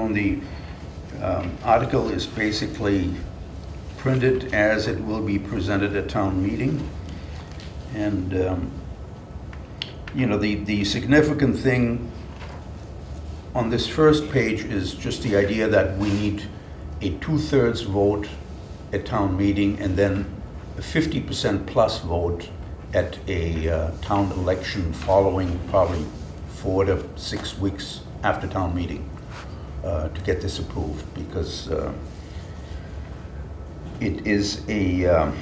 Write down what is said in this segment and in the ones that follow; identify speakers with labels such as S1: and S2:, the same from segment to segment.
S1: the article is basically printed as it will be presented at town meeting. And, the significant thing on this first page is just the idea that we need a 2/3 vote at town meeting and then a 50% plus vote at a town election following probably 4 to 6 weeks after town meeting to get this approved, because it is a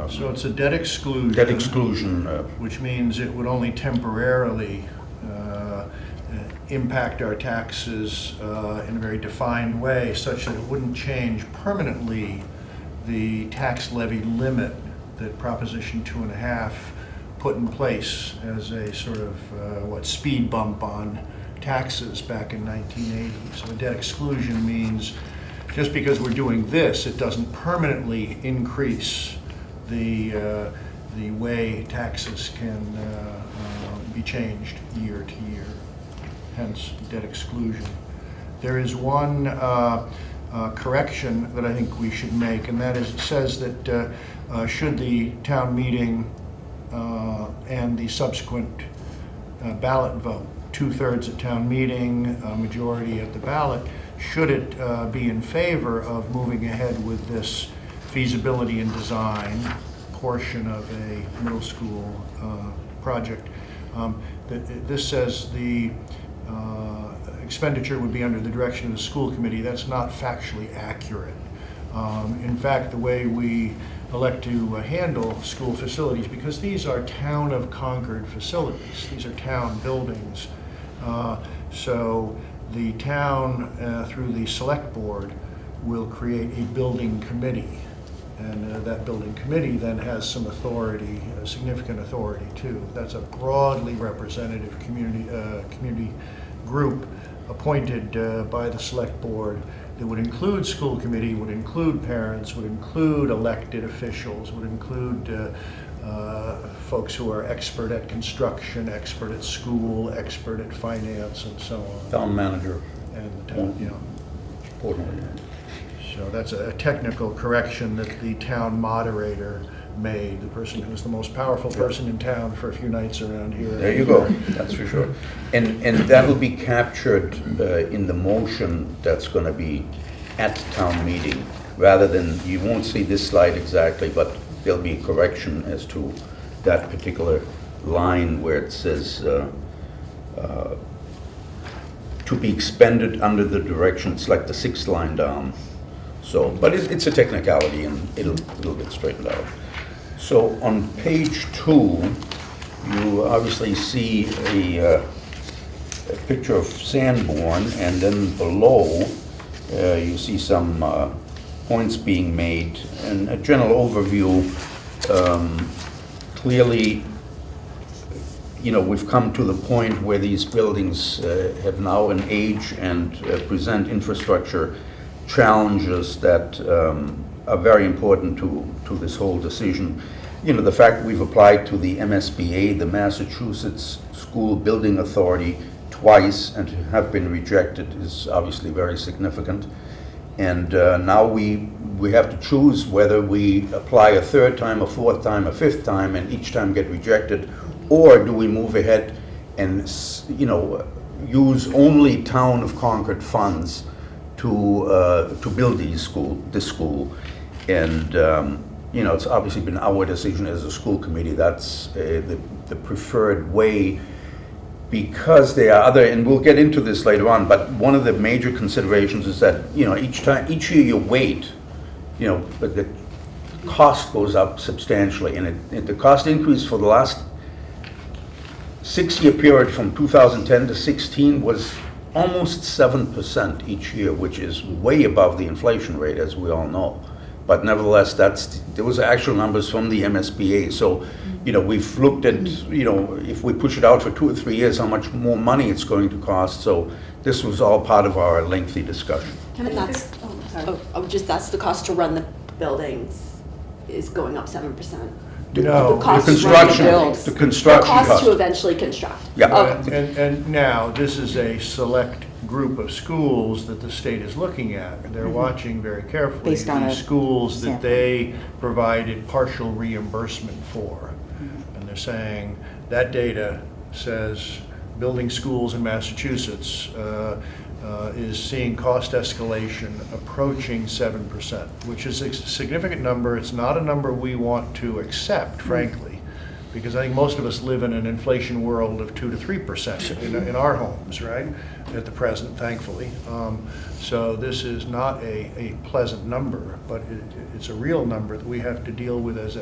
S2: So it's a debt exclusion.
S1: debt exclusion.
S2: Which means it would only temporarily impact our taxes in a very defined way, such that it wouldn't change permanently the tax levy limit that Proposition 2.5 put in place as a sort of speed bump on taxes back in 1980. So a debt exclusion means just because we're doing this, it doesn't permanently increase the way taxes can be changed year to year, hence debt exclusion. There is one correction that I think we should make, and that is it says that should the town meeting and the subsequent ballot vote, 2/3 at town meeting, a majority at the ballot, should it be in favor of moving ahead with this feasibility and design portion of a middle school project. This says the expenditure would be under the direction of the school committee. That's not factually accurate. In fact, the way we elect to handle school facilities, because these are town of Concord facilities, these are town buildings, so the town through the select board will create a building committee, and that building committee then has some authority, significant authority too. That's a broadly representative community group appointed by the select board that would include school committee, would include parents, would include elected officials, would include folks who are expert at construction, expert at school, expert at finance, and so on.
S1: Town manager.
S2: And the town,
S1: Importantly.
S2: So that's a technical correction that the town moderator made, the person who's the most powerful person in town for a few nights around here.
S1: There you go, that's for sure. And that will be captured in the motion that's going to be at town meeting, rather than, you won't see this slide exactly, but there'll be a correction as to that particular line where it says to be expended under the direction. It's like the 6th line down. So, but it's a technicality, and it'll get straightened out. So on page 2, you obviously see a picture of Sanborn, and then below you see some points being made, and a general overview. Clearly, we've come to the point where these buildings have now an age and present infrastructure challenges that are very important to this whole decision. The fact we've applied to the MSBA, the Massachusetts School Building Authority, twice and have been rejected is obviously very significant. And now we have to choose whether we apply a 3rd time, a 4th time, a 5th time, and each time get rejected, or do we move ahead and use only town of Concord funds to build this school. And it's obviously been our decision as a school committee. That's the preferred way, because there are other, and we'll get into this later on, but one of the major considerations is that each year you wait, the cost goes up substantially, and the cost increase for the last 6-year period from 2010 to 16 was almost 7% each year, which is way above the inflation rate, as we all know. But nevertheless, those are actual numbers from the MSBA. So, we've looked at, if we push it out for 2 or 3 years, how much more money it's going to cost. So this was all part of our lengthy discussion.
S3: And that's the cost to run the buildings is going up 7%.
S2: No,
S3: The cost
S1: the
S3: to run
S1: construction,
S3: the builds.
S1: the construction
S3: The cost
S1: cost.
S3: to eventually construct.
S1: Yeah.
S3: Oh,
S2: and now this is a select group of schools that the state is looking at. They're watching very carefully
S4: Based on
S2: the
S4: a
S2: schools that
S4: sample.
S2: they provided partial reimbursement for. And they're saying that data says building schools in Massachusetts is seeing cost escalation approaching 7%, which is a significant number. It's not a number we want to accept, frankly, because I think most of us live in an inflation world of 2 to 3% in our homes, right, at the present, thankfully. So this is not a pleasant number, but it's a real number that we have to deal with as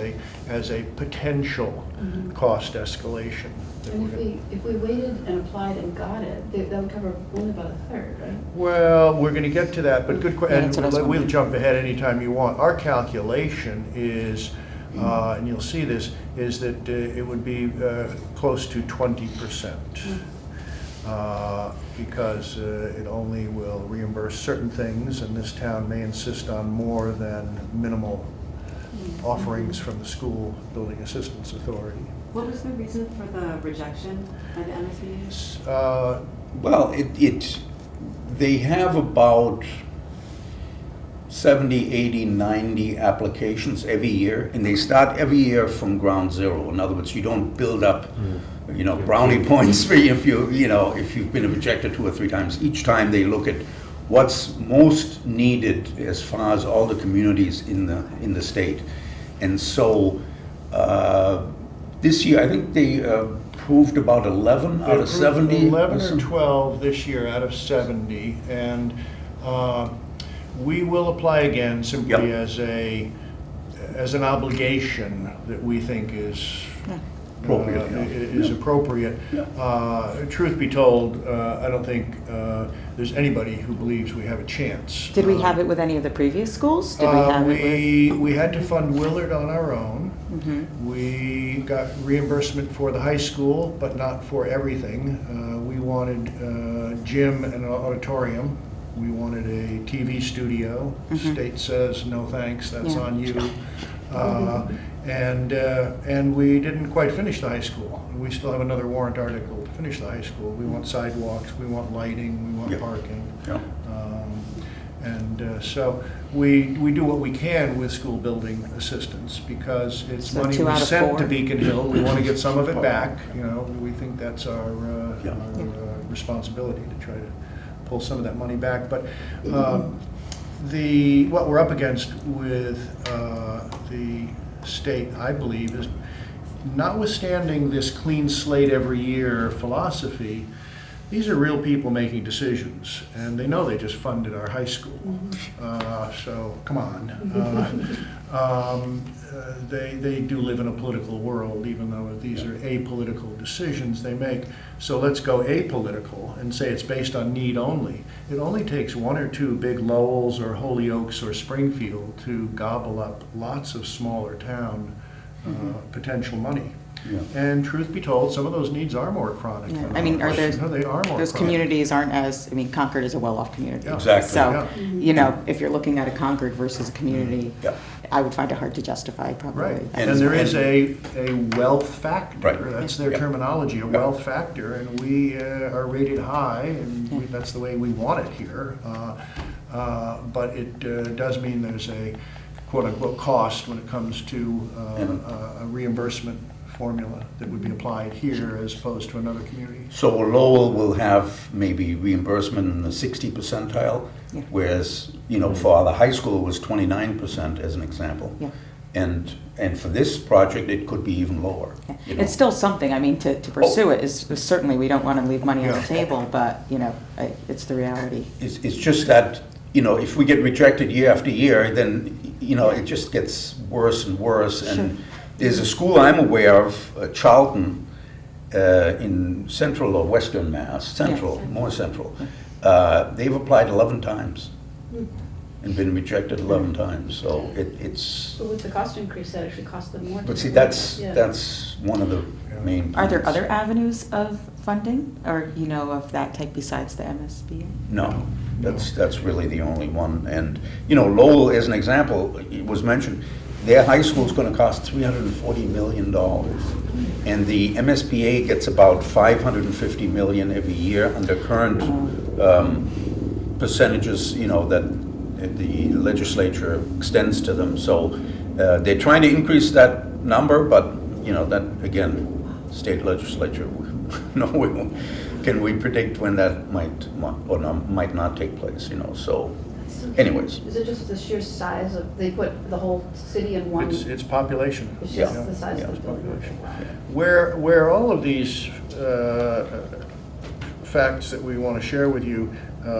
S2: a potential cost escalation. that we're gonna-
S5: And if we waited and applied and got it, that would cover only about a third, right?
S2: Well, we're going to get to that, but good
S4: Yeah,
S2: question.
S4: that's what I was
S2: We'll
S4: wondering.
S2: jump ahead anytime you want. Our calculation is, and you'll see this, is that it would be close to 20%. Because it only will reimburse certain things, and this town may insist on more than minimal offerings from the School Building Assistance Authority.
S6: What was the reason for the rejection by the MSBA?
S1: Well, they have about 70, 80, 90 applications every year, and they start every year from ground zero. In other words, you don't build up, brownie points for if you've been rejected 2 or 3 times. Each time they look at what's most needed as far as all the communities in the state. And so this year, I think they approved about 11 out of 70.
S2: 11 or 12 this year out of 70, and we will apply again simply
S1: Yep.
S2: as an obligation that we think is
S1: Appropriate, yeah.
S2: is
S1: Yeah.
S2: appropriate.
S1: Yeah.
S2: Truth be told, I don't think there's anybody who believes we have a chance.
S4: Did we have it with any of the previous schools? Did we have it with?
S2: We had to fund Willard on our own. We got reimbursement for the high school, but not for everything. We wanted gym and an auditorium. We wanted a TV studio. State says, no thanks, that's
S4: Yeah.
S2: on you. And we didn't quite finish the high school. We still have another warrant article to finish the high school. We want sidewalks, we want lighting, we want
S1: Yep.
S2: parking.
S1: Yeah.
S2: So we do what we can with school building assistance because it's
S4: So
S2: money
S4: 2
S2: we
S4: out of
S2: sent
S4: 4.
S2: to Beacon Hill. We want to get some of it back. We think that's our
S1: Yeah.
S2: responsibility to try to pull some of that money back. But what we're up against with the state, I believe, is notwithstanding this clean slate every year philosophy, these are real people making decisions, and they know they just funded our high school. So, come on. They do live in a political world, even though these are apolitical decisions they make. So let's go apolitical and say it's based on need only. It only takes 1 or 2 big Lowells or Hollyoaks or Springfield to gobble up lots of smaller town potential money.
S1: Yeah.
S2: And truth be told, some of those needs are more chronic.
S4: Yeah.
S2: than
S4: I mean, are
S2: others.
S4: there,
S2: No, they are more
S4: those
S2: chronic.
S4: communities aren't as, Concord is a well-off community.
S2: Yeah.
S1: Exactly.
S4: So,
S2: Yeah.
S4: if you're looking at a Concord versus a community,
S1: Yeah.
S4: I would find it hard to justify probably.
S2: Right,
S1: And-
S2: and there is a wealth factor.
S1: Right.
S2: That's their
S1: Yeah.
S2: terminology, a wealth factor, and we are rated high, and that's the way we want it here. But it does mean there's a quote-unquote cost when it comes to a reimbursement formula that would be applied here as opposed to another community.
S1: So Lowell will have maybe reimbursement in the 60 percentile,
S4: Yeah.
S1: whereas, for the high school it was 29% as an example.
S4: Yeah.
S1: And for this project, it could be even lower.
S4: Yeah.
S1: you know.
S4: It's still something, to pursue it is certainly, we don't want to leave money on the
S2: Yeah.
S4: table, but, it's the reality.
S1: It's just that, if we get rejected year after year, then, it just gets worse and worse. And there's a school I'm aware of, Charlton, in central or western Mass, more central. They've applied 11 times and been rejected 11 times, so it's,
S5: But with the cost increase, that actually cost them more.
S1: but
S5: to
S1: see,
S5: do
S1: that's
S5: that. Yeah.
S1: one of the main
S4: Are there
S1: points.
S4: other avenues of funding, or, of that type besides the MSBA?
S1: No, that's really the only one. And, Lowell, as an example, it was mentioned, their high school is going to cost $340 million. And the MSBA gets about $550 million every year under current percentages, that the legislature extends to them. So they're trying to increase that number, but, that, again, state legislature, can we predict when that might not take place, so anyways.
S5: Is it just the sheer size of, they put the whole city in one?
S2: It's population.
S5: It's just
S1: Yeah.
S5: the size
S1: Yeah.
S5: of the building.
S2: Population.
S5: Wow.
S2: Where all of these facts that we want to share with you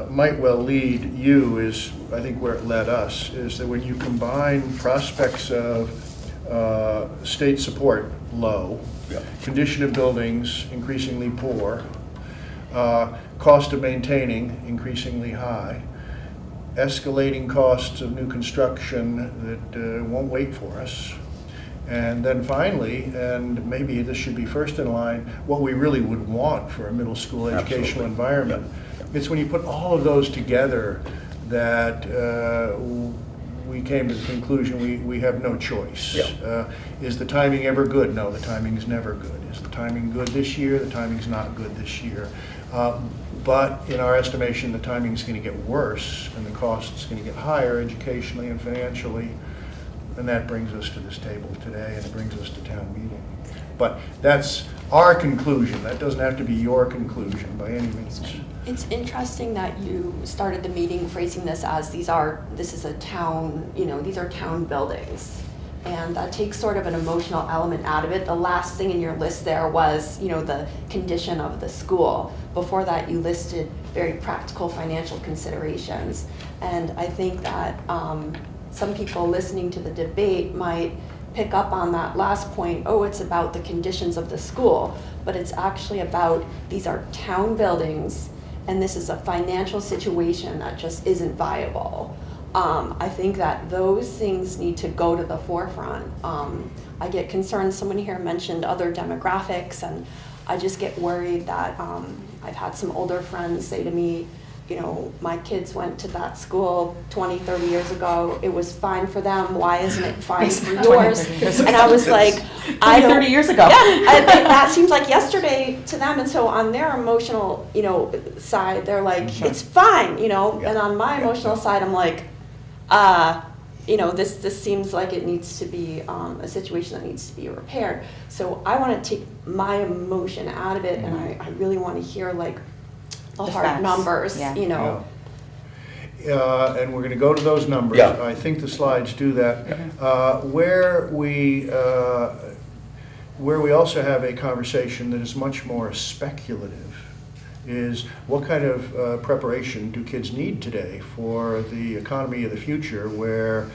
S2: might well lead you is, I think where it led us, is that when you combine prospects of state support low,
S1: Yeah.
S2: condition of buildings increasingly poor, cost of maintaining increasingly high, escalating costs of new construction that won't wait for us. And then finally, and maybe this should be first in line, what we really would want for a middle school educational
S1: Absolutely.
S2: environment.
S1: Yeah.
S2: It's when you put all of those together that we came to the conclusion we have no choice.
S1: Yeah.
S2: Is the timing ever good? No, the timing's never good. Is the timing good this year? The timing's not good this year. But in our estimation, the timing's going to get worse and the cost's going to get higher educationally and financially. And that brings us to this table today, and it brings us to town meeting. But that's our conclusion. That doesn't have to be your conclusion by any means.
S3: It's interesting that you started the meeting phrasing this as this is a town, these are town buildings. And that takes sort of an emotional element out of it. The last thing in your list there was, the condition of the school. Before that, you listed very practical financial considerations. And I think that some people listening to the debate might pick up on that last point. Oh, it's about the conditions of the school, but it's actually about these are town buildings, and this is a financial situation that just isn't viable. I think that those things need to go to the forefront. I get concerned, someone here mentioned other demographics, and I just get worried that I've had some older friends say to me, my kids went to that school 20, 30 years ago. It was fine for them. Why isn't it fine for
S4: 20,
S3: yours?
S4: 30 years
S3: And I was like,
S4: 30 years ago.
S3: Yeah, that seems like yesterday to them. And so on their emotional, side, they're like,
S4: Sure.
S3: it's fine, And
S1: Yeah.
S3: on my emotional side, I'm like, this seems like it needs to be a situation that needs to be repaired. So I want to take my emotion out of it, and I really want to hear the hard
S4: facts.
S3: numbers,
S4: Yeah.
S2: And we're going to go to those numbers.
S1: Yeah.
S2: I think the slides do that. Where we also have a conversation that is much more speculative is what kind of preparation do kids need today for the economy of the future, where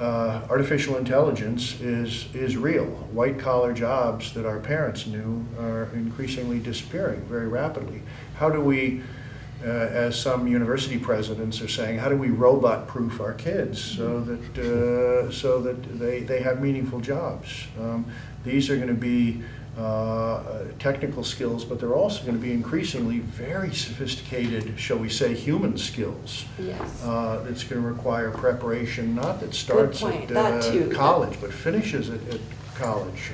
S2: artificial intelligence is real. White-collar jobs that our parents knew are increasingly disappearing very rapidly. How do we, as some university presidents are saying, how do we robot-proof our kids so that they have meaningful jobs? These are going to be technical skills, but they're also going to be increasingly very sophisticated, shall we say, human skills.
S3: Yes.
S2: It's going to require preparation, not that starts
S3: point.
S2: at
S3: That too.
S2: college, but finishes at college.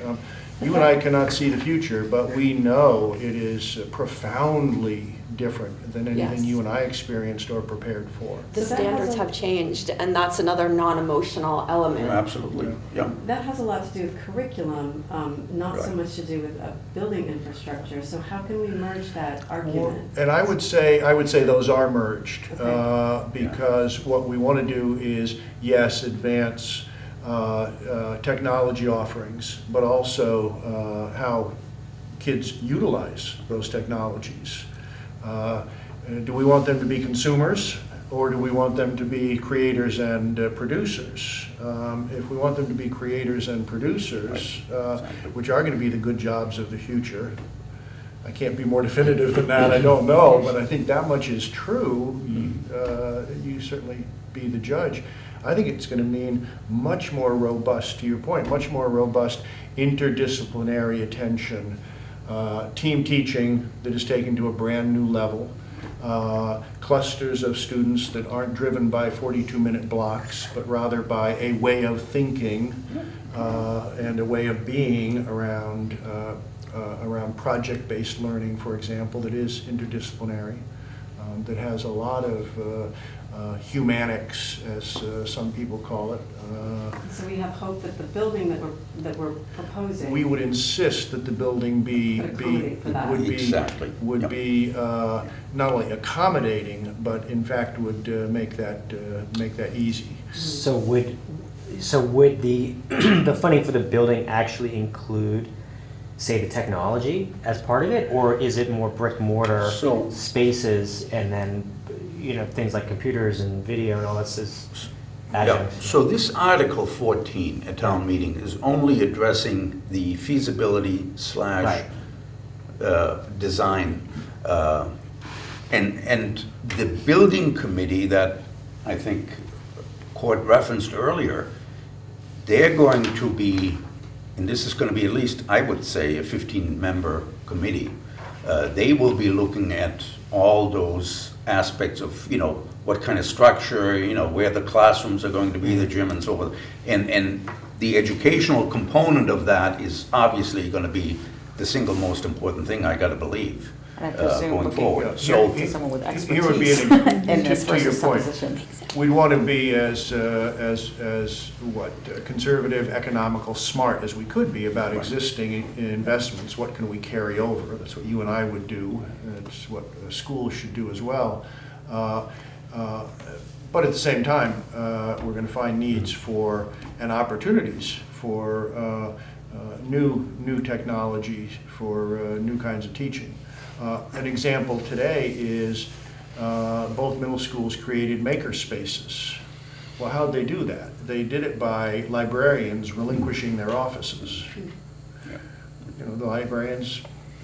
S2: You and I cannot see the future, but we know it is profoundly different than anything
S3: Yes.
S2: you and I experienced or prepared for.
S3: The
S5: So that
S3: standards
S5: has a-
S3: have changed, and that's another non-emotional element.
S1: Absolutely, yeah.
S6: That has a lot to do with curriculum, not so
S1: Right.
S6: much to do with building infrastructure. So how can we merge that argument?
S2: And I would say those are merged,
S6: Okay.
S2: because what we want to do is, yes, advance technology offerings, but also how kids utilize those technologies. Do we want them to be consumers, or do we want them to be creators and producers? If we want them to be creators and producers, which are going to be the good jobs of the future, I can't be more definitive than that, I don't know, but I think that much is true. You certainly be the judge. I think it's going to mean much more robust, to your point, much more robust interdisciplinary attention, team teaching that is taken to a brand new level, clusters of students that aren't driven by 42-minute blocks, but rather by a way of thinking and a way of being around project-based learning, for example, that is interdisciplinary, that has a lot of humanics, as some people call it.
S6: So we have hope that the building that we're proposing.
S2: We would insist that the building
S6: Would accommodate for that.
S1: Exactly.
S2: would
S1: Yep.
S2: be not only accommodating, but in fact would make that easy.
S7: So would the the funding for the building actually include, say, the technology as part of it, or is it more brick mortar
S1: So-
S7: spaces and then things like computers and video and all this is
S1: Yeah,
S7: adjuncts?
S1: so this Article 14 at town meeting is only addressing the feasibility slash design. And the building committee that I think Court referenced earlier, they're going to be, and this is going to be at least, I would say, a 15-member committee. They will be looking at all those aspects of, what kind of structure, where the classrooms are going to be, the gym and so forth. And the educational component of that is obviously going to be the single most important thing, I got to believe,
S4: And I presume
S1: going
S4: looking
S1: forward.
S2: Yeah,
S1: So,
S4: to someone with
S2: Here would be
S4: expertise in this
S2: to your
S4: versus
S2: point.
S4: supposition.
S2: We'd want to be as conservative, economical, smart as we could be about existing investments. What can we carry over? That's what you and I would do. That's what schools should do as well. But at the same time, we're going to find needs for and opportunities for new technology, for new kinds of teaching. An example today is both middle schools created maker spaces. Well, how'd they do that? They did it by librarians relinquishing their offices. The librarians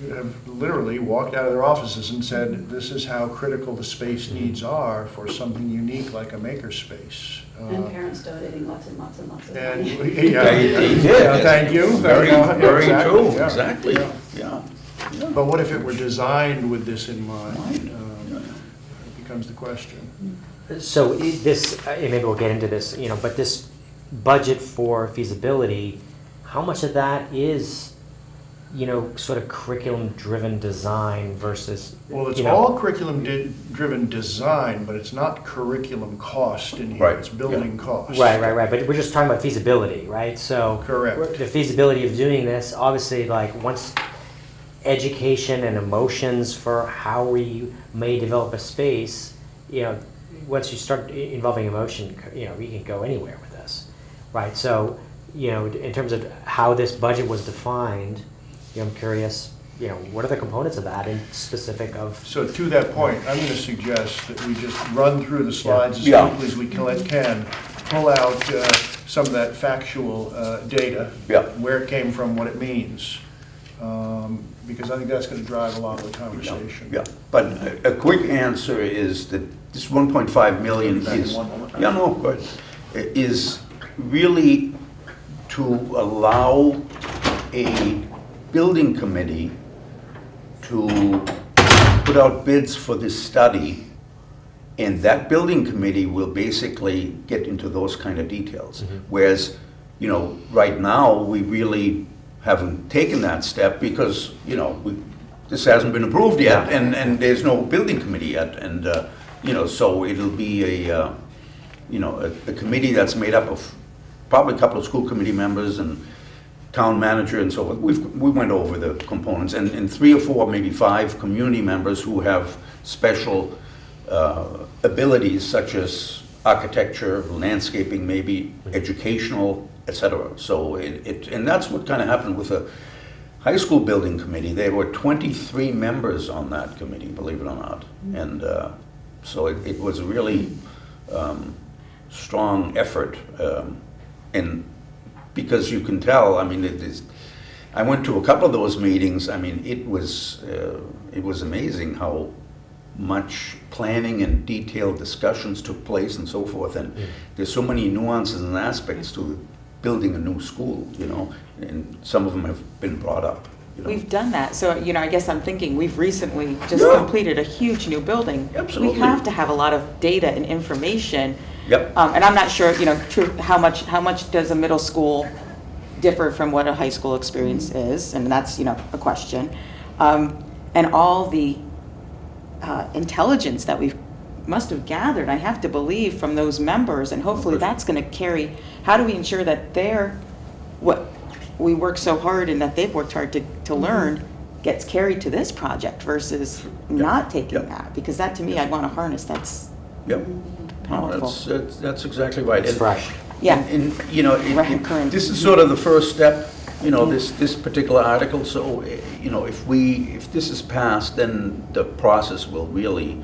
S2: have literally walked out of their offices and said, this is how critical the space needs are for something unique like a maker space.
S5: And parents donating lots and lots and lots of
S2: And,
S5: money.
S1: They did.
S2: thank you.
S1: Very, very
S2: Exactly,
S1: true,
S2: yeah.
S1: exactly,
S2: Yeah.
S1: yeah.
S2: But what if it were designed with this in mind? Becomes the question.
S7: So this, maybe we'll get into this, but this budget for feasibility, how much of that is, sort of curriculum-driven design versus,
S2: Well, it's all curriculum-driven design, but it's not curriculum cost in here.
S1: Right,
S2: It's building cost.
S7: Right, but we're just talking about feasibility, right? So
S2: Correct.
S7: the feasibility of doing this, obviously, like once education and emotions for how we may develop a space, once you start involving emotion, we can go anywhere with this, right? So, in terms of how this budget was defined, I'm curious, what are the components of that in specific of?
S2: So to that point, I'm going to suggest that we just run through the slides as
S1: Yeah.
S2: quickly as we can, pull out some of that factual data,
S1: Yeah.
S2: where it came from, what it means, because I think that's going to drive a lot of the conversation.
S1: Yeah, but a quick answer is that this 1.5 million is, yeah, no, good, is really to allow a building committee to put out bids for this study, and that building committee will basically get into those kind of details. Whereas, right now, we really haven't taken that step because, this hasn't been approved yet, and there's no building committee yet, and, so it'll be a committee that's made up of probably a couple of school committee members and town manager and so forth. We went over the components, and 3 or 4, maybe 5 community members who have special abilities such as architecture, landscaping, maybe educational, etc. So and that's what kind of happened with the high school building committee. There were 23 members on that committee, believe it or not, and so it was a really strong effort, and because you can tell, I went to a couple of those meetings. It was amazing how much planning and detailed discussions took place and so forth, and there's so many nuances and aspects to building a new school, and some of them have been brought up. you know.
S4: We've done that, so, I guess I'm thinking, we've recently just
S1: Yeah.
S4: completed a huge new building.
S1: Absolutely.
S4: We have to have a lot of data and information.
S1: Yep.
S4: And I'm not sure, how much does a middle school differ from what a high school experience is, and that's, a question. And all the intelligence that we must have gathered, I have to believe, from those members, and hopefully that's going to carry, how do we ensure that what we work so hard and that they've worked hard to learn gets carried to this project versus not taking
S1: Yep.
S4: that? Because that, to me, I'd want to harness, that's
S1: Yep. No,
S4: powerful.
S1: that's exactly right.
S7: It's
S1: And-
S7: fresh.
S4: Yeah.
S1: And,
S4: Right, current.
S1: this is sort of the first step, this particular article, so, if this is passed, then the process will really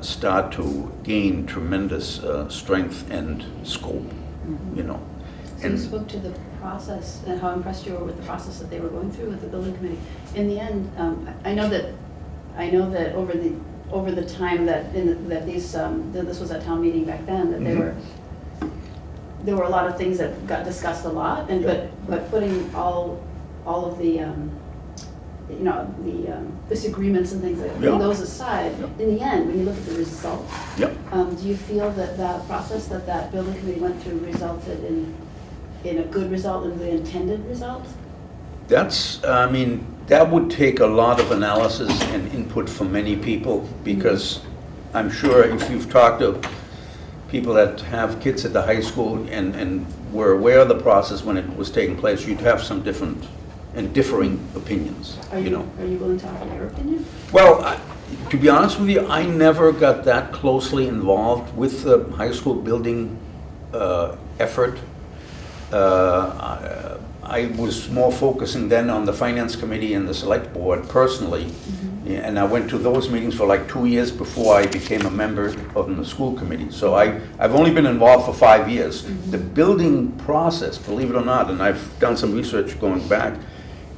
S1: start to gain tremendous strength and scope,
S5: So you
S1: And
S5: spoke to the process and how impressed you were with the process that they were going through with the building committee. In the end, I know that over the time that this was at town meeting back then, that there were a lot of things that got discussed a lot, and but putting all of the the disagreements and things, putting those aside, in the end, when you look at the result,
S1: Yep.
S5: do you feel that process that building committee went through resulted in a good result, in the intended result?
S1: that would take a lot of analysis and input from many people, because I'm sure if you've talked to people that have kids at the high school and were aware of the process when it was taking place, you'd have some different and differing opinions,
S5: Are you willing to offer your opinion?
S1: Well, to be honest with you, I never got that closely involved with the high school building effort. I was more focusing then on the finance committee and the select board personally. And I went to those meetings for like 2 years before I became a member of the school committee. So I've only been involved for 5 years. The building process, believe it or not, and I've done some research going back,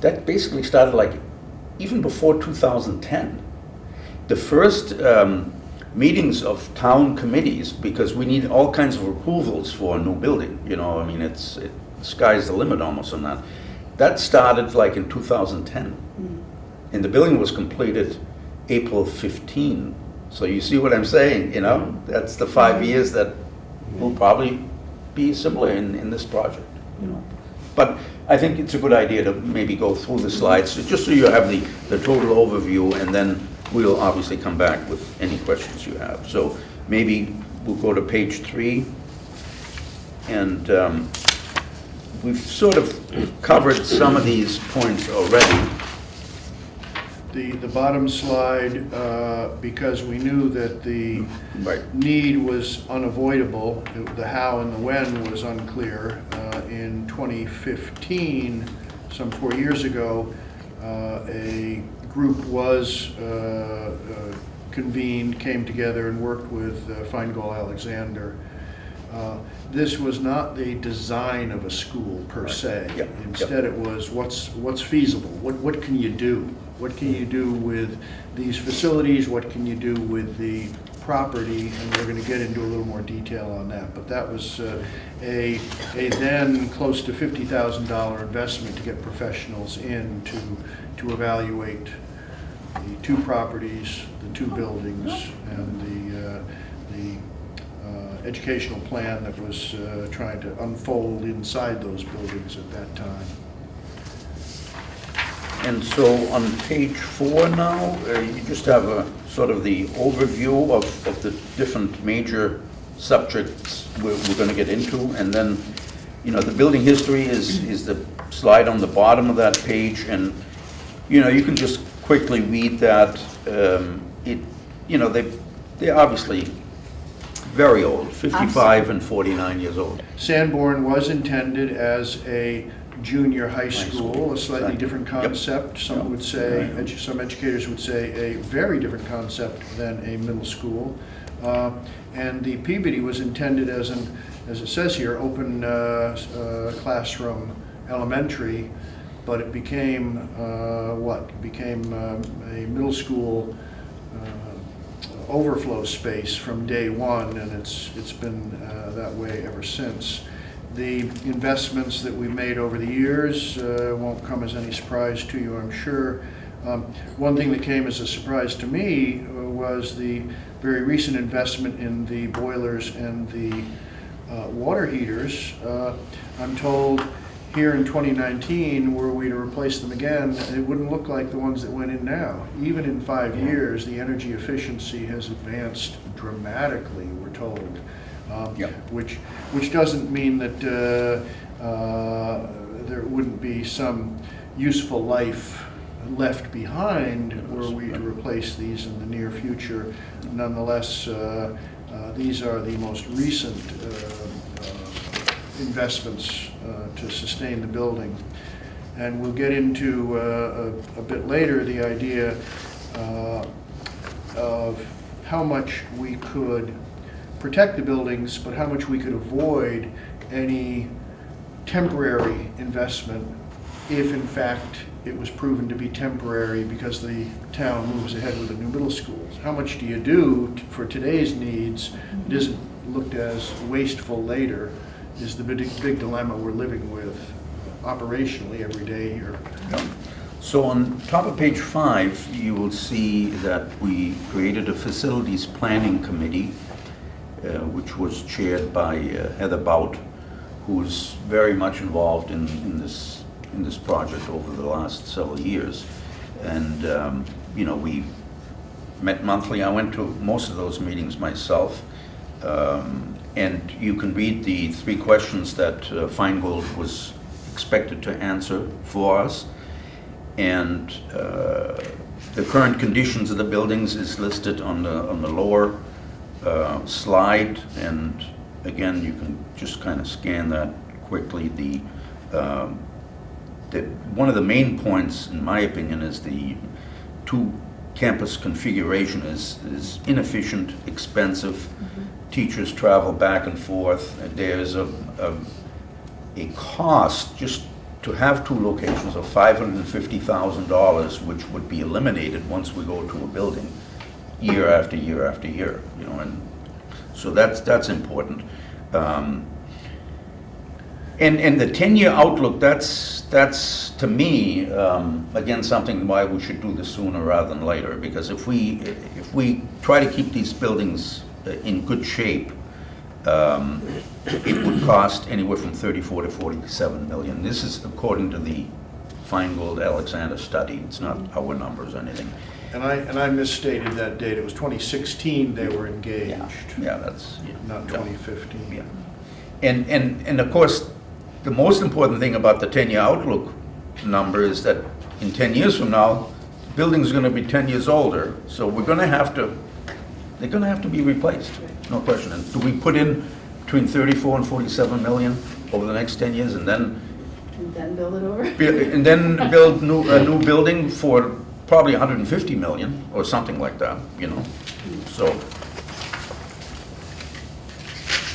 S1: that basically started like even before 2010. The first meetings of town committees, because we need all kinds of approvals for a new building, it's sky's the limit almost on that. That started like in 2010. And the building was completed April 15. So you see what I'm saying, That's the 5 years that will probably be similar in this project, But I think it's a good idea to maybe go through the slides, just so you have the total overview, and then we'll obviously come back with any questions you have. So maybe we'll go to page 3. And we've sort of covered some of these points already.
S2: The bottom slide, because we knew that the
S1: Right.
S2: need was unavoidable, the how and the when was unclear. In 2015, some 4 years ago, a group was convened, came together and worked with Feingold Alexander. This was not the design of a school per se.
S1: Yep.
S2: Instead, it was what's feasible. What can you do? What can you do with these facilities? What can you do with the property? And we're going to get into a little more detail on that. But that was a then close to $50,000 investment to get professionals in to evaluate the 2 properties, the 2 buildings, and the educational plan that was trying to unfold inside those buildings at that time.
S1: And so on page 4 now, you just have a sort of the overview of the different major subjects we're going to get into. And then, the building history is the slide on the bottom of that page. And, you can just quickly read that. They're obviously very old, 55 and 49 years old.
S2: Sanborn was intended as a junior high school, a slightly
S1: Exactly.
S2: different concept. Some would say, some educators would say a very different concept than a middle school. And the Peabody was intended as it says here, open classroom elementary, but it became It became a middle school overflow space from day one, and it's been that way ever since. The investments that we've made over the years won't come as any surprise to you, I'm sure. One thing that came as a surprise to me was the very recent investment in the boilers and the water heaters. I'm told here in 2019, were we to replace them again, it wouldn't look like the ones that went in now. Even in 5 years, the energy efficiency has advanced dramatically, we're told. Which doesn't mean that there wouldn't be some useful life left behind were we to replace these in the near future. Nonetheless, these are the most recent investments to sustain the building. And we'll get into a bit later the idea of how much we could protect the buildings, but how much we could avoid any temporary investment if in fact it was proven to be temporary because the town moves ahead with the new middle schools. How much do you do for today's needs? It isn't looked as wasteful later, is the big dilemma we're living with operationally every day here.
S1: So on top of page 5, you will see that we created a facilities planning committee, which was chaired by Heather Bout, who's very much involved in this project over the last several years. And we met monthly. I went to most of those meetings myself. And you can read the 3 questions that Feingold was expected to answer for us. And the current conditions of the buildings is listed on the lower slide, and again, you can just kind of scan that quickly. One of the main points, in my opinion, is the 2 campus configuration is inefficient, expensive. Mm-hmm. Teachers travel back and forth. There's a cost just to have 2 locations of $550,000, which would be eliminated once we go to a building year after year after year, and so that's important. And the 10-year outlook, that's to me, again, something why we should do this sooner rather than later, because if we try to keep these buildings in good shape, it would cost anywhere from 34 to 47 million. This is according to the Feingold Alexander study. It's not our numbers or anything.
S2: And I misstated that date. It was 2016 they were engaged.
S1: Yeah, that's
S2: not 2015.
S1: Yeah. And of course, the most important thing about the 10-year outlook number is that in 10 years from now, the building's going to be 10 years older. So they're going to have to be replaced, no question. And do we put in between 34 and 47 million over the next 10 years, and then
S5: build it over?
S1: And then build a new building for probably 150 million or something like that,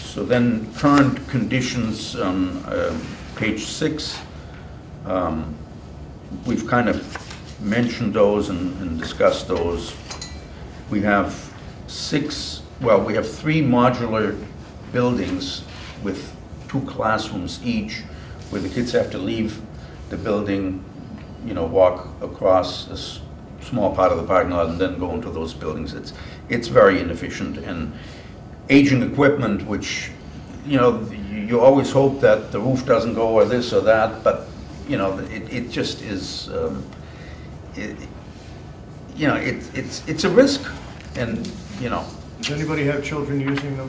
S1: So then current conditions on page 6, we've kind of mentioned those and discussed those. We have 3 modular buildings with 2 classrooms each, where the kids have to leave the building, walk across a small part of the parking lot and then go into those buildings. It's very inefficient, and aging equipment, which, you always hope that the roof doesn't go or this or that, but, it just is, it's a risk, and,
S2: Does anybody have children using the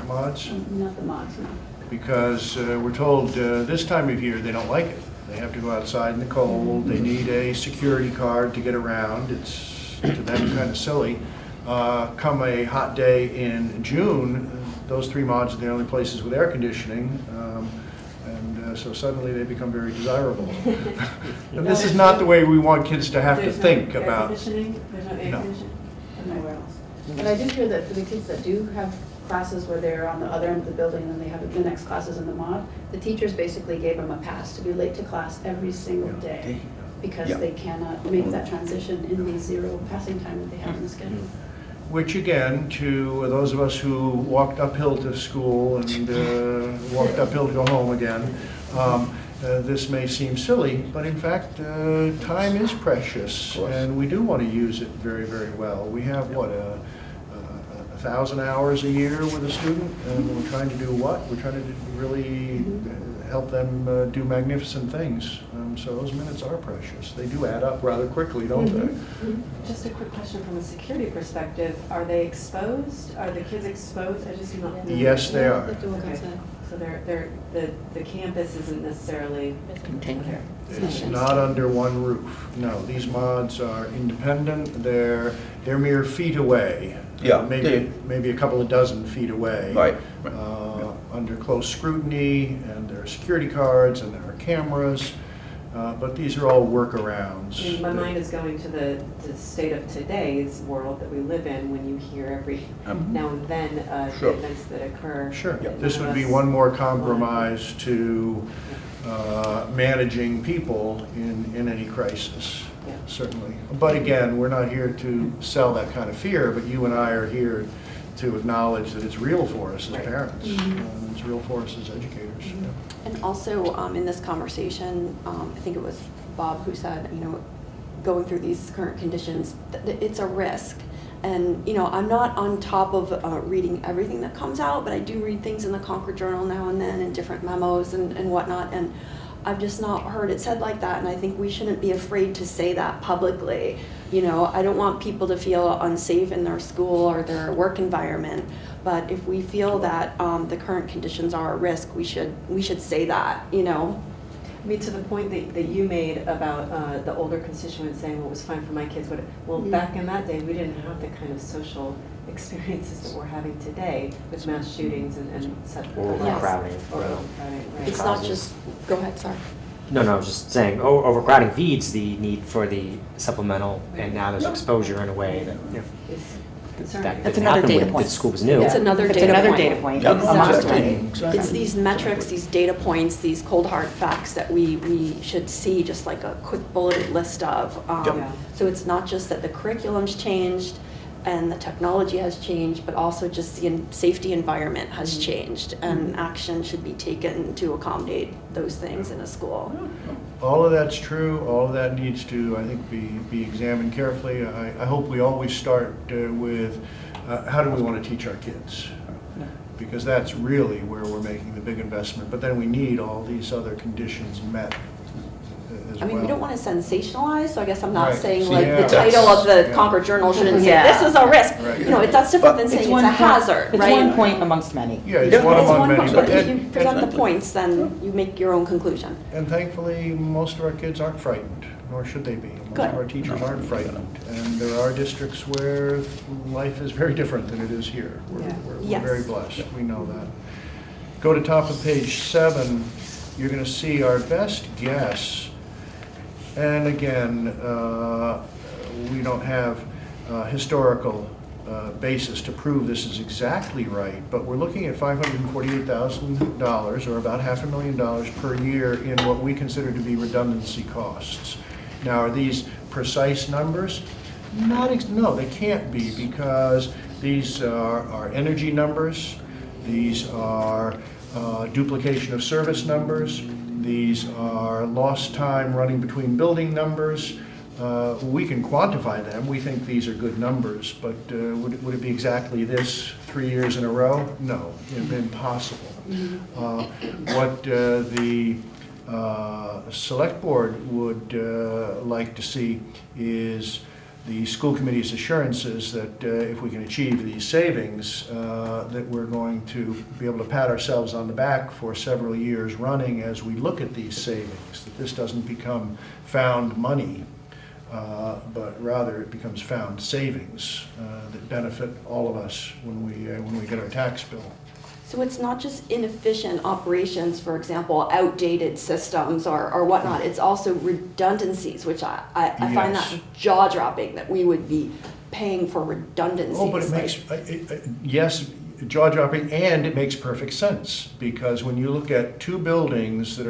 S2: mods?
S5: Not the mods, no.
S2: Because we're told this time of year they don't like it. They have to go outside in the cold. They need a security card to get around. It's to them kind of silly. Come a hot day in June, those 3 mods are the only places with air conditioning, and so suddenly they become very desirable. And this is not the way we want kids to have to think about.
S6: There's no air conditioning?
S5: Nowhere else. But I did hear that for the kids that do have classes where they're on the other end of the building and they have the next classes in the mod, the teachers basically gave them a pass to be late to class every single day because they cannot make that transition in the 0 passing time that they have in the schedule.
S2: Which again, to those of us who walked uphill to school and walked uphill to go home again, this may seem silly, but in fact, time is precious, and we do want to use it very, very well. We have, what, 1,000 hours a year with a student, and we're trying to do what? We're trying to really help them do magnificent things. So those minutes are precious. They do add up rather quickly, don't they?
S6: Just a quick question from a security perspective. Are they exposed? Are the kids exposed? I just do not know.
S2: Yes, they are.
S6: Okay. So the campus isn't necessarily
S4: Contained.
S2: It's not under one roof. No, these mods are independent. They're mere feet away.
S1: Yeah.
S2: Maybe a couple of dozen feet away.
S1: Right.
S2: Under close scrutiny, and there are security cards, and there are cameras. But these are all workarounds.
S6: I mean, my mind is going to the state of today's world that we live in when you hear every now and then
S1: Sure.
S6: the events that occur.
S2: Sure.
S6: that
S2: This
S6: none
S2: would
S6: of
S2: be
S6: us
S2: one more
S6: want.
S2: compromise to managing people in any crisis,
S6: Yeah.
S2: certainly. But again, we're not here to sell that kind of fear, but you and I are here to acknowledge that it's real for us as
S6: Right.
S2: parents. It's real for us as educators. Yeah.
S3: And also, in this conversation, I think it was Bob who said, going through these current conditions, it's a risk. And, I'm not on top of reading everything that comes out, but I do read things in the Concord Journal now and then, and different memos and whatnot, and I've just not heard it said like that, and I think we shouldn't be afraid to say that publicly. I don't want people to feel unsafe in their school or their work environment, but if we feel that the current conditions are a risk, we should say that,
S6: I mean, to the point that you made about the older constituents saying what was fine for my kids, well, back in that day, we didn't have the kind of social experiences that we're having today with mass shootings and such.
S7: Or overcrowding.
S6: Or overcrowding, right.
S3: It's not just, go ahead, sorry.
S7: No, I was just saying, overcrowding feeds the need for the supplemental, and now there's exposure in a way that,
S6: It's
S7: that
S6: concerning.
S4: That's
S7: didn't
S4: another
S7: happen
S4: data
S7: when
S4: point.
S7: the school was new.
S3: It's another
S4: It's
S3: data
S4: another
S3: point.
S4: data point.
S1: Yep.
S4: amongst
S3: Exactly.
S4: many.
S2: Exactly.
S3: It's these metrics, these data points, these cold hard facts that we should see just like a quick bulleted list of.
S6: Yep.
S3: So it's not just that the curriculum's changed and the technology has changed, but also just the safety environment has changed, and action should be taken to accommodate those things in a school.
S2: All of that's true. All of that needs to, I think, be examined carefully. I hope we always start with how do we want to teach our kids? Because that's really where we're making the big investment. But then we need all these other conditions met as
S3: I mean, we
S2: well.
S3: don't want to sensationalize, so I guess I'm not
S2: Right.
S3: saying
S2: See,
S3: like
S2: yeah.
S3: the title of the
S2: Yeah.
S3: Concord Journal shouldn't say,
S4: Yeah.
S3: this is a risk.
S2: Right.
S3: That's different than
S4: It's
S3: saying it's
S4: one
S3: a
S4: point-
S3: hazard,
S4: It's
S3: right?
S4: one point amongst many.
S2: Yeah, it's
S1: Yeah.
S2: one
S3: It's
S2: among
S3: one
S2: many.
S3: point, but if you
S2: and-
S3: present the points, then you make your own conclusion.
S2: And thankfully, most of our kids aren't frightened, nor should they be. Most
S3: Good.
S2: of our teachers aren't frightened. And there are districts where life is very different than it is here.
S6: Yeah.
S2: We're
S3: Yes.
S2: very blessed, we know that. Go to top of page 7, you're going to see our best guess. And again, we don't have historical basis to prove this is exactly right, but we're looking at $548,000, or about $500,000 per year in what we consider to be redundancy costs. Now, are these precise numbers? No, they can't be, because these are energy numbers, these are duplication of service numbers, these are lost time running between building numbers. We can quantify them. We think these are good numbers, but would it be exactly this 3 years in a row? No, it would be impossible. What the select board would like to see is the school committee's assurances that if we can achieve these savings, that we're going to be able to pat ourselves on the back for several years running as we look at these savings, that this doesn't become found money, but rather it becomes found savings that benefit all of us when we get our tax bill.
S3: So it's not just inefficient operations, for example, outdated systems or whatnot, it's also redundancies, which I find
S2: Yes.
S3: that jaw-dropping, that we would be paying for redundancies.
S2: Oh, but it
S3: like-
S2: makes, yes, jaw-dropping, and it makes perfect sense, because when you look at two buildings that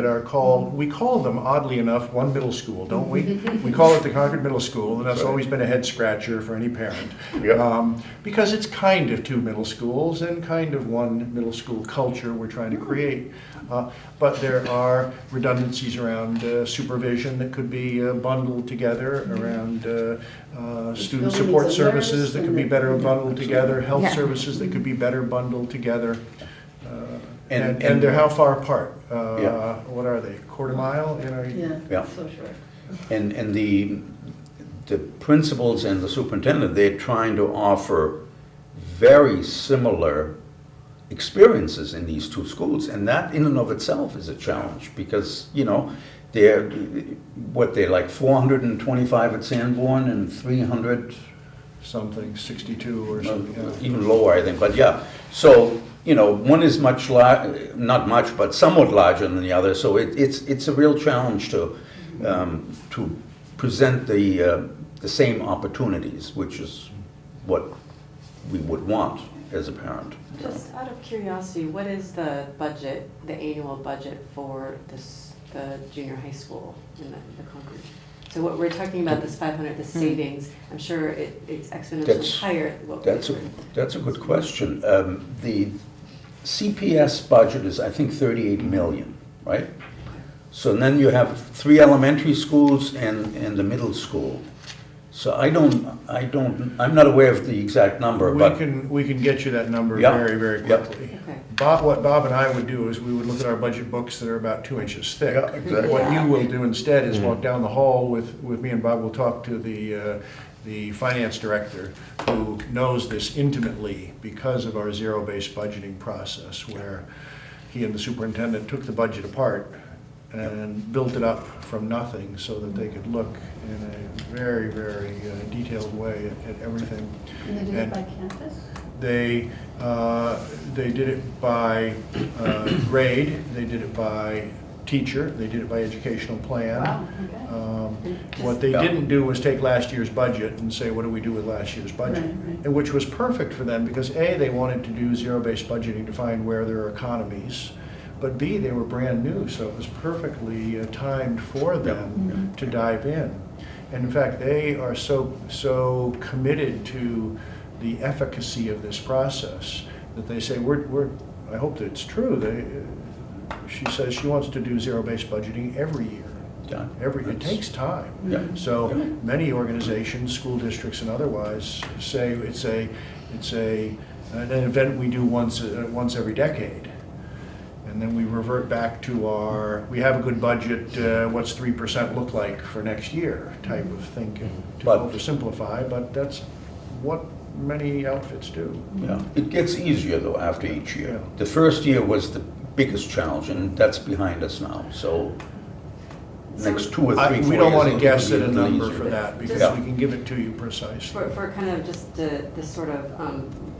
S2: are called, we call them, oddly enough, one middle school, don't we? We call it the Concord Middle School, and that's
S1: Right.
S2: always been a head scratcher for any parent.
S1: Yeah.
S2: Because it's kind of two middle schools and kind of one middle school culture we're trying to create. But there are redundancies around supervision that could be bundled together, around student
S5: building
S2: support
S5: needs a nurse
S2: services that could
S5: and
S2: be
S5: the-
S2: better bundled together, health
S4: Yeah.
S2: services that could be better bundled together.
S1: And-
S2: And they're how far apart?
S1: Yeah.
S2: What are they, quarter mile? You know?
S5: Yeah,
S1: Yeah.
S5: so short.
S1: And the principals and the superintendent, they're trying to offer very similar experiences in these two schools, and that in and of itself is a challenge, because, you know, they're like 425 at Sanborn and 300,
S2: Something, 62 or something. yeah.
S1: even lower, I think, but yeah. So, you know, one is not much, but somewhat larger than the other, so it's a real challenge to present the same opportunities, which is what we would want as a parent.
S6: Just out of curiosity, what is the budget, the annual budget for the junior high school in the Concord? So what we're talking about, this 500, the savings, I'm sure it's exponentially
S1: That's-
S6: higher. than what
S1: That's a good question. The CPS budget is, I think, 38 million, right? So then you have 3 elementary schools and the middle school. So I'm not aware of the exact number, but.
S2: We can get you that number
S1: Yeah.
S2: very, very
S1: Yeah.
S2: quickly.
S6: Okay.
S2: What Bob and I would do is we would look at our budget books that are about 2 inches thick.
S1: Yeah, exactly.
S2: What you will do instead is walk down the hall with me, and Bob will talk to the finance director, who knows this intimately because of our zero-based budgeting process, where he and the superintendent took the budget apart and built it up from nothing so that they could look in a very, very detailed way at everything.
S5: And they did it by campus?
S2: They did it by grade, they did it by teacher, they did it by educational plan.
S5: Wow, okay.
S2: What they
S1: Yeah.
S2: didn't do was take last year's budget and say, what do we do with last year's budget?
S5: Right, right.
S2: And which was perfect for them, because A, they wanted to do zero-based budgeting to find where there are economies, but B, they were brand new, so it was perfectly timed for them to dive in. And in fact, they are so committed to the efficacy of this process that they say, I hope that it's true, she says she wants to do zero-based budgeting every year.
S1: Yeah.
S2: It takes time.
S1: Yeah.
S2: So
S1: Yeah.
S2: many organizations, school districts and otherwise, say it's an event we do once every decade. And then we revert back to we have a good budget, what's 3% look like for next year type of thinking, to
S1: But-
S2: oversimplify, but that's what many outfits do.
S1: Yeah, it gets easier though after each year.
S2: Yeah.
S1: The first year was the biggest challenge, and that's behind us now, so next 2 or 3, 4 years.
S2: We don't want to
S1: it'll
S2: guess
S1: be
S2: at a
S1: little
S2: number
S1: easier.
S2: for that, because
S1: Yeah.
S2: we can give it to you precisely.
S6: For kind of just this sort of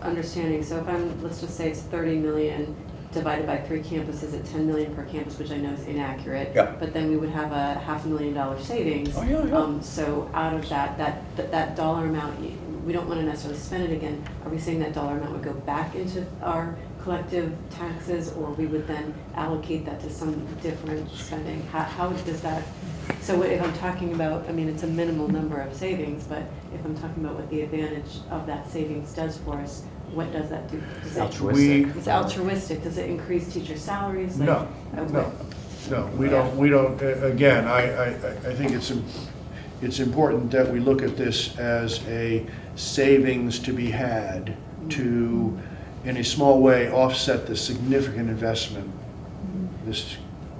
S6: understanding, so if let's just say it's 30 million divided by 3 campuses at 10 million per campus, which I know is inaccurate.
S1: Yeah.
S6: But then we would have a $500,000 savings.
S1: Oh, yeah.
S6: So out of that dollar amount, we don't want to necessarily spend it again. Are we saying that dollar amount would go back into our collective taxes, or we would then allocate that to some different spending? How does that, so if I'm talking about, I mean, it's a minimal number of savings, but if I'm talking about what the advantage of that savings does for us, what does that do? Does it-
S7: Altruistic.
S6: It's altruistic. Does it increase teacher salaries? Like,
S2: No,
S6: okay.
S2: no, we don't, again, I think it's important that we look at this as a savings to be had to, in a small way, offset the significant investment this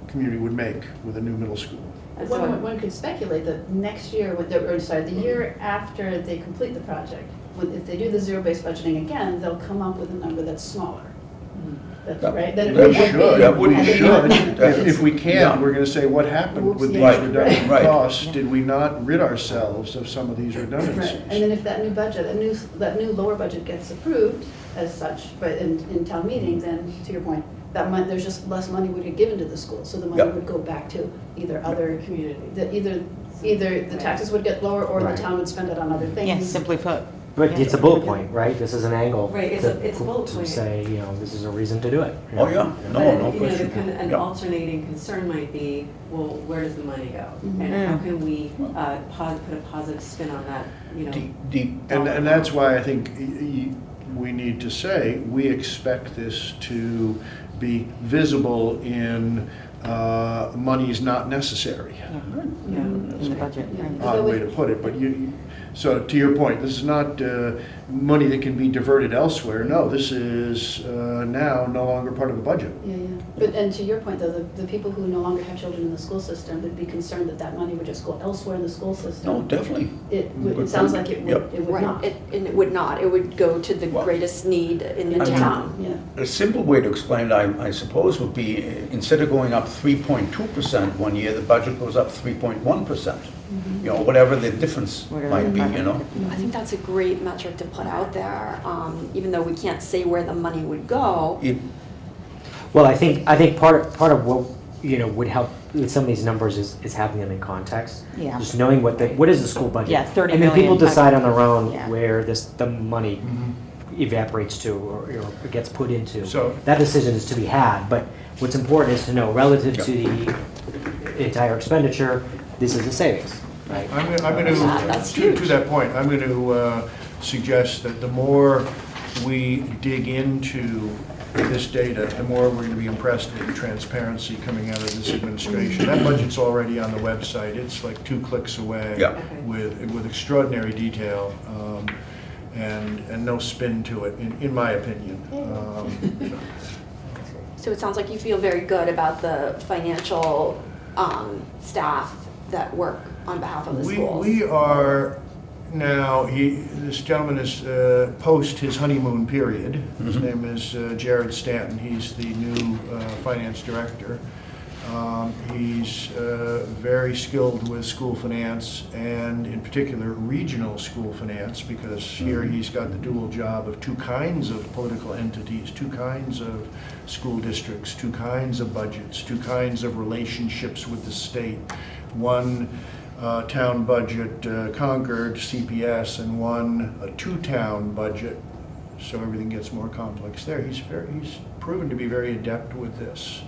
S2: community would make with a new middle school.
S6: And so-
S5: One could speculate that next year, the year after they complete the project, if they do the zero-based budgeting again, they'll come up with a number that's smaller. That's
S1: That-
S5: right. Than it
S1: that
S5: would have
S1: should-
S5: been
S1: that would-
S5: had they
S2: Should,
S5: not-
S2: if we can,
S1: Yeah.
S2: we're gonna say, what happened with
S5: Whoops,
S2: these
S5: yeah.
S2: redundant
S1: Right.
S2: costs? Did we not rid ourselves of some of these
S5: Right,
S2: redundancies?
S5: and then if that new budget, that new lower budget gets approved as such, but in town meeting, then, to your point, there's just less money would get given to the school, so the money
S1: Yep.
S5: would go back to either other,
S6: Community.
S5: either the taxes would get lower, or the
S2: Right.
S5: town would spend it on other things.
S4: Yes, simply put.
S7: But it's a bullet point, right? This is an angle.
S6: Right, it's a bullet
S7: To
S6: point.
S7: say, this is a reason to do it.
S1: Oh, yeah, no,
S6: But,
S1: no question.
S6: an
S1: Yeah.
S6: alternating concern might be, well, where does the money go?
S5: Mhm.
S6: And how can we put a positive spin on that,
S2: And that's why I think we need to say, we expect this to be visible in monies not necessary.
S4: Yeah, in the budget.
S5: Yeah.
S4: right.
S2: Odd way to put it, but so to your point, this is not money that can be diverted elsewhere. No, this is now no longer part of the budget.
S5: Yeah, yeah. But, and to your point, though, the people who no longer have children in the school system would be concerned that that money would just go elsewhere in the school system.
S1: No, definitely.
S5: It sounds like it would,
S1: Yep.
S5: it would not.
S3: And it would not, it would go to the
S1: Well,
S3: greatest need in the
S5: In
S1: mean-
S3: town.
S5: Yeah.
S1: A simple way to explain it, I suppose, would be instead of going up 3.2% one year, the budget goes up 3.1%. Whatever the difference
S4: Whatever
S1: might be,
S4: the
S3: I think that's a great metric to put out there, even though we can't say where the money would go.
S7: Well, I think part of what, would help with some of these numbers is having them in context.
S4: Yeah.
S7: Just knowing what is the school budget.
S4: Yeah, 30
S7: And then people
S4: million,
S7: decide on their own
S4: yeah.
S7: where the money evaporates to or gets put into.
S2: So-
S7: That decision is to be had, but what's important is to know relative to the entire expenditure, this is a savings, right?
S2: I'm going
S3: That's
S2: to
S3: huge.
S2: that point, I'm going to suggest that the more we dig into this data, the more we're going to be impressed with the transparency coming out of this administration. That budget's already on the website. It's like 2 clicks away
S1: Yeah.
S6: Okay.
S2: with extraordinary detail and no spin to it, in my opinion.
S3: So it sounds like you feel very good about the financial staff that work on behalf of the schools.
S2: We are now, this gentleman is post his honeymoon period. His name is Jared Stanton. He's the new finance director. He's very skilled with school finance and in particular regional school finance, because here he's got the dual job of 2 kinds of political entities, 2 kinds of school districts, 2 kinds of budgets, 2 kinds of relationships with the state. One town budget, Concord, CPS, and one a 2-town budget, so everything gets more complex there. He's proven to be very adept with this.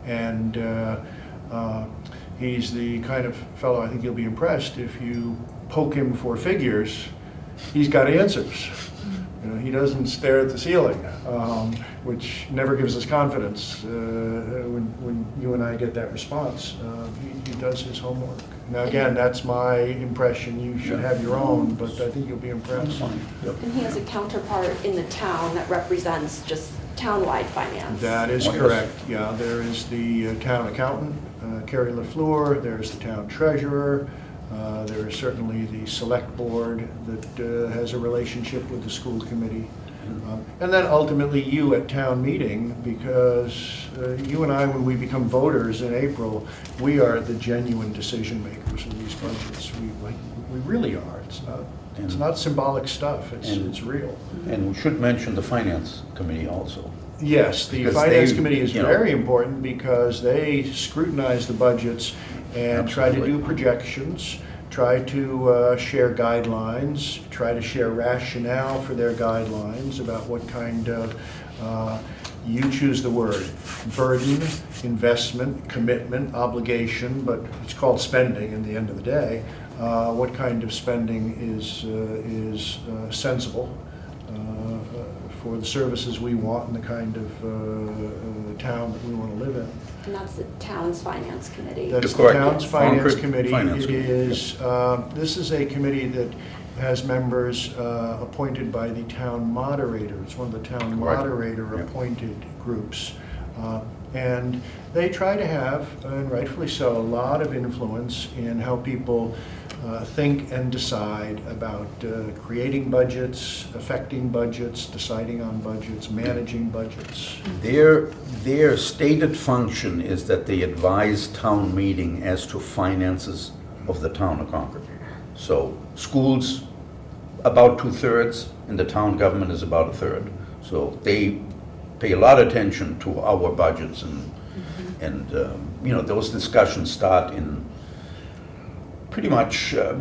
S2: And he's the kind of fellow, I think you'll be impressed, if you poke him for figures, he's got answers. He doesn't stare at the ceiling, which never gives us confidence. When you and I get that response, he does his homework. Now, again, that's my impression. You should have your own, but I think you'll be impressed.
S1: Yep.
S3: And he has a counterpart in the town that represents just townwide finance.
S2: That is
S1: Oh, yes.
S2: correct. Yeah, there is the town accountant, Carrie LaFleur, there's the town treasurer, there is certainly the select board that has a relationship with the school committee. And then ultimately you at town meeting, because you and I, when we become voters in April, we are the genuine decision makers of these budgets. We really are. It's not symbolic stuff, it's real.
S1: And we should mention the finance committee also.
S2: Yes, the
S1: Because
S2: finance
S1: they,
S2: committee is
S1: you know-
S2: very important because they scrutinize the budgets and try to do
S1: Absolutely.
S2: projections, try to share guidelines, try to share rationale for their guidelines about what kind of, you choose the word, burden, investment, commitment, obligation, but it's called spending in the end of the day. What kind of spending is sensible for the services we want and the kind of town that we want to live in.
S3: And that's the town's finance committee.
S2: That's the
S1: Correct.
S2: town's finance
S1: Concord
S2: committee.
S1: Finance
S2: It
S1: Committee.
S2: is, this is a committee that has members appointed by the town moderator. It's one of the town
S1: Correct.
S2: moderator
S1: Yeah.
S2: appointed groups. And they try to have, and rightfully so, a lot of influence in how people think and decide about creating budgets, affecting budgets, deciding on budgets, managing budgets.
S1: Their stated function is that they advise town meeting as to finances of the town of Concord. So schools, about 2/3, and the town government is about 1/3. So they pay a lot of attention to our budgets and those discussions start in pretty much, a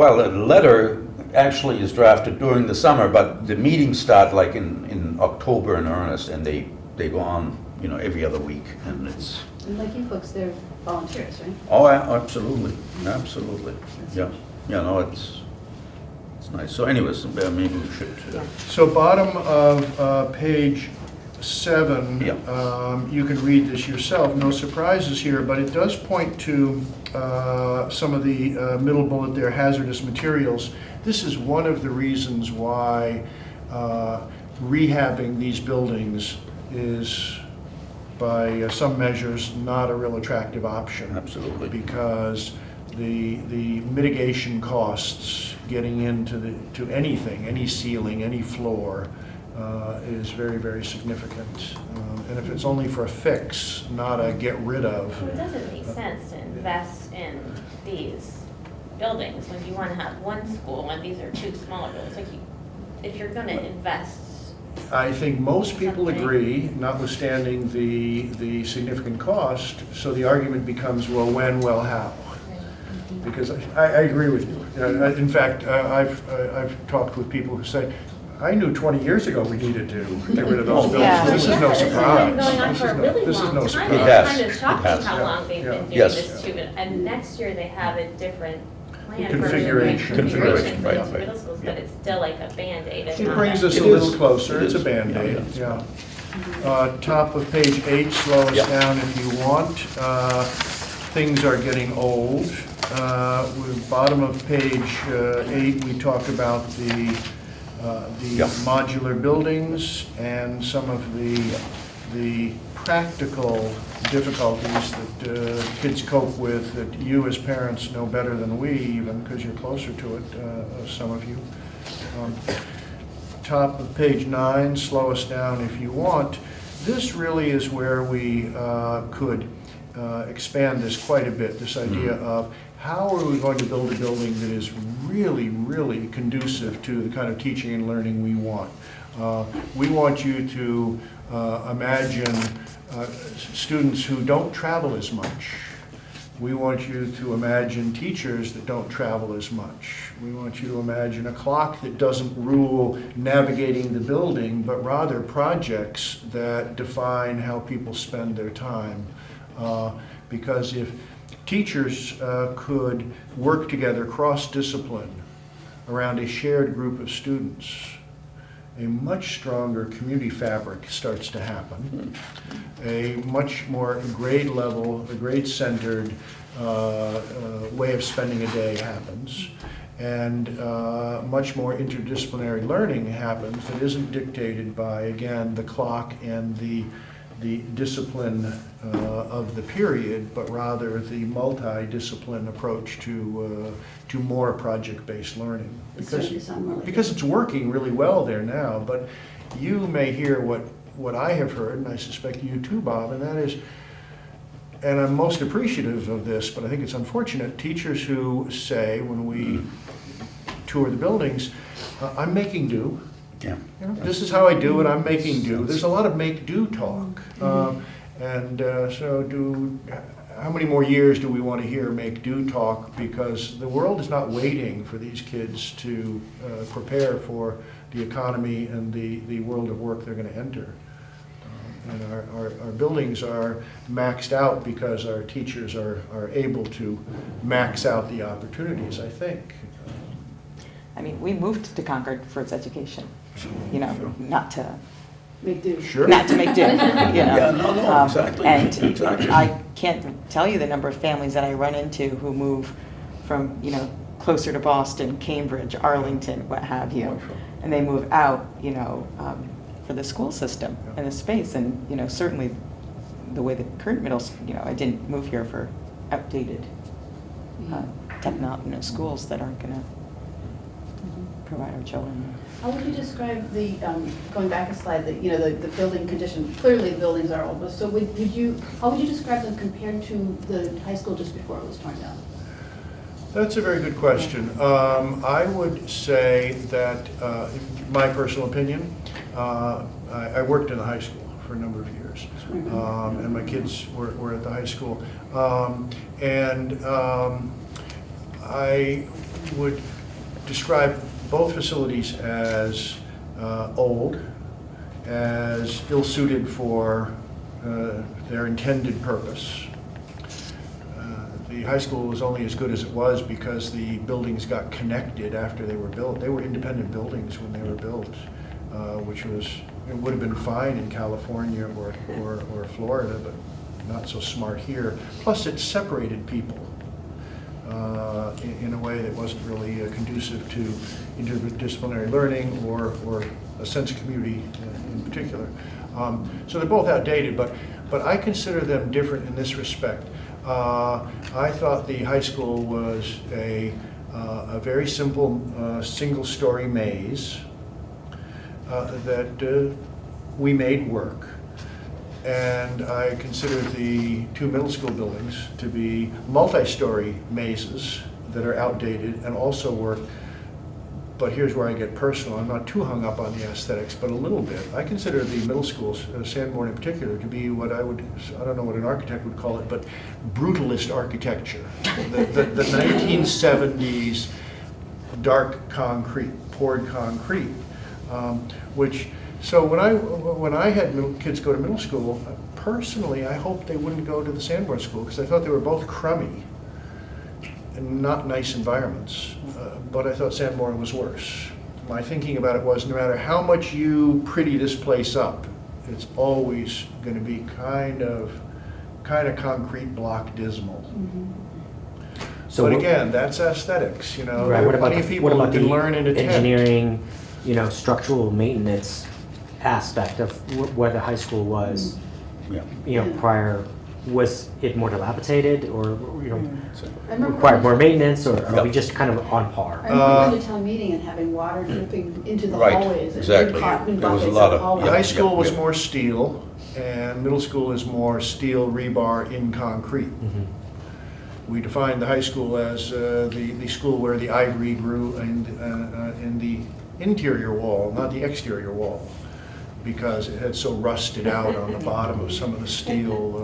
S1: letter actually is drafted during the summer, but the meetings start like in October in earnest, and they go on, every other week, and it's,
S5: And like you folks, they're volunteers, right?
S1: oh, absolutely, absolutely, yeah. Yeah, no, it's nice. So anyways, maybe we should,
S2: So bottom of page 7,
S1: Yeah.
S2: you can read this yourself, no surprises here, but it does point to some of the middle bullet there, hazardous materials. This is one of the reasons why rehabbing these buildings is, by some measures, not a real attractive option.
S1: absolutely.
S2: Because the mitigation costs getting into anything, any ceiling, any floor, is very, very significant. And if it's only for a fix, not a get rid of.
S8: Well, it doesn't make sense to invest in these buildings when you want to have one school and these are two smaller buildings. Like, if you're going to invest,
S2: I think most people
S8: Something.
S2: agree, notwithstanding the significant cost, so the argument becomes, well, when, well, how? Because I agree with you. In fact, I've talked with people who say, I knew 20 years ago we needed to get rid of those buildings.
S4: Yeah.
S2: This is no
S8: This has
S2: surprise.
S8: been going on for a really
S2: This is
S8: long
S2: no
S8: time.
S2: surprise.
S1: It has.
S8: It's kind of
S1: It has.
S8: shocking how long they've been doing
S1: Yes.
S8: this too. And next year they have a different plan for
S2: Configuration.
S8: configuration for
S1: Right,
S8: those
S1: right.
S8: middle schools, but it's still like a Band-Aid. It's
S2: It
S8: not
S2: brings
S8: a-
S2: us
S1: It
S2: a little
S1: is.
S2: closer,
S1: It
S2: it's a
S1: is.
S2: Band-Aid,
S1: Yeah,
S2: yeah. Top of page 8, slow us
S1: Yeah.
S2: down if you want. Things are getting old. With bottom of page 8, we talk about the
S1: Yeah.
S2: modular buildings and some of the practical difficulties that kids cope with, that you as parents know better than we, even because you're closer to it, some of you. Top of page 9, slow us down if you want. This really is where we could expand this quite a bit, this idea of how are we going to build a building that is really, really conducive to the kind of teaching and learning we want. We want you to imagine students who don't travel as much. We want you to imagine teachers that don't travel as much. We want you to imagine a clock that doesn't rule navigating the building, but rather projects that define how people spend their time. Because if teachers could work together cross-discipline around a shared group of students, a much stronger community fabric starts to happen. A much more grade-level, a grade-centered way of spending a day happens. And much more interdisciplinary learning happens that isn't dictated by, again, the clock and the discipline of the period, but rather the multi-discipline approach to more project-based learning.
S5: It certainly sounds more like
S2: Because it's working really well there now, but you may hear what I have heard, and I suspect you too, Bob, and that is, and I'm most appreciative of this, but I think it's unfortunate, teachers who say, when we tour the buildings, I'm making do.
S1: Yeah.
S2: You know, this is how I do it, I'm making do. There's a lot of make-do talk. How many more years do we want to hear make-do talk? Because the world is not waiting for these kids to prepare for the economy and the world of work they're going to enter. And our buildings are maxed out because our teachers are able to max out the opportunities, I think.
S4: I mean, we moved to Concord for its education, not to
S5: Make do.
S2: Sure.
S4: not to make do,
S1: Yeah, no, exactly.
S4: And
S1: Exactly.
S4: I can't tell you the number of families that I run into who move from, closer to Boston, Cambridge, Arlington, what have you.
S1: Wonderful.
S4: And they move out, for the school system and the space. And, certainly the way the current I didn't move here for outdated schools that aren't going to provide our children.
S5: How would you describe the, going back a slide, the building condition? Clearly, the buildings are old, but so how would you describe them compared to the high school just before it was torn down?
S2: That's a very good question. I would say that, my personal opinion, I worked in the high school for a number of years, and my kids were at the high school. I would describe both facilities as old, as ill-suited for their intended purpose. The high school was only as good as it was because the buildings got connected after they were built. They were independent buildings when they were built, which was, it would have been fine in California or Florida, but not so smart here. Plus, it separated people in a way that wasn't really conducive to interdisciplinary learning or a sense of community in particular. So they're both outdated, but I consider them different in this respect. I thought the high school was a very simple single-story maze that we made work. And I consider the two middle school buildings to be multi-story mazes that are outdated and also work. But here's where I get personal. I'm not too hung up on the aesthetics, but a little bit. I consider the middle schools, Sanborn in particular, to be what I don't know what an architect would call it, but brutalist architecture. The 1970s dark concrete, poured concrete, so when I had kids go to middle school, personally, I hoped they wouldn't go to the Sanborn school because I thought they were both crummy and not nice environments. But I thought Sanborn was worse. My thinking about it was, no matter how much you pretty this place up, it's always going to be kind of concrete block dismal.
S7: So
S2: but
S7: what-
S2: again, that's aesthetics. You know,
S7: Right,
S2: there
S7: what
S2: are
S7: about
S2: plenty of
S7: the,
S2: people
S7: what
S2: who
S7: about
S2: can
S7: the
S2: learn and attend.
S7: engineering, structural maintenance aspect of where the high school was,
S1: Yeah.
S7: prior? Was it more dilapidated or,
S5: I remember
S7: required more maintenance, or are
S1: Yeah.
S7: we just kind of on par?
S5: I remember going to town meeting and having water dripping into the
S1: Right,
S5: hallways. and
S1: exactly.
S5: cotton
S1: There was a
S5: buckets
S1: lot
S5: in the
S1: of-
S5: hallways.
S2: The
S1: Yeah.
S2: high school was
S1: yeah.
S2: more steel, and middle school is more steel rebar in concrete. We defined the high school as the school where the ivory grew in the interior wall, not the exterior wall, because it had so rusted out on the bottom of some of the steel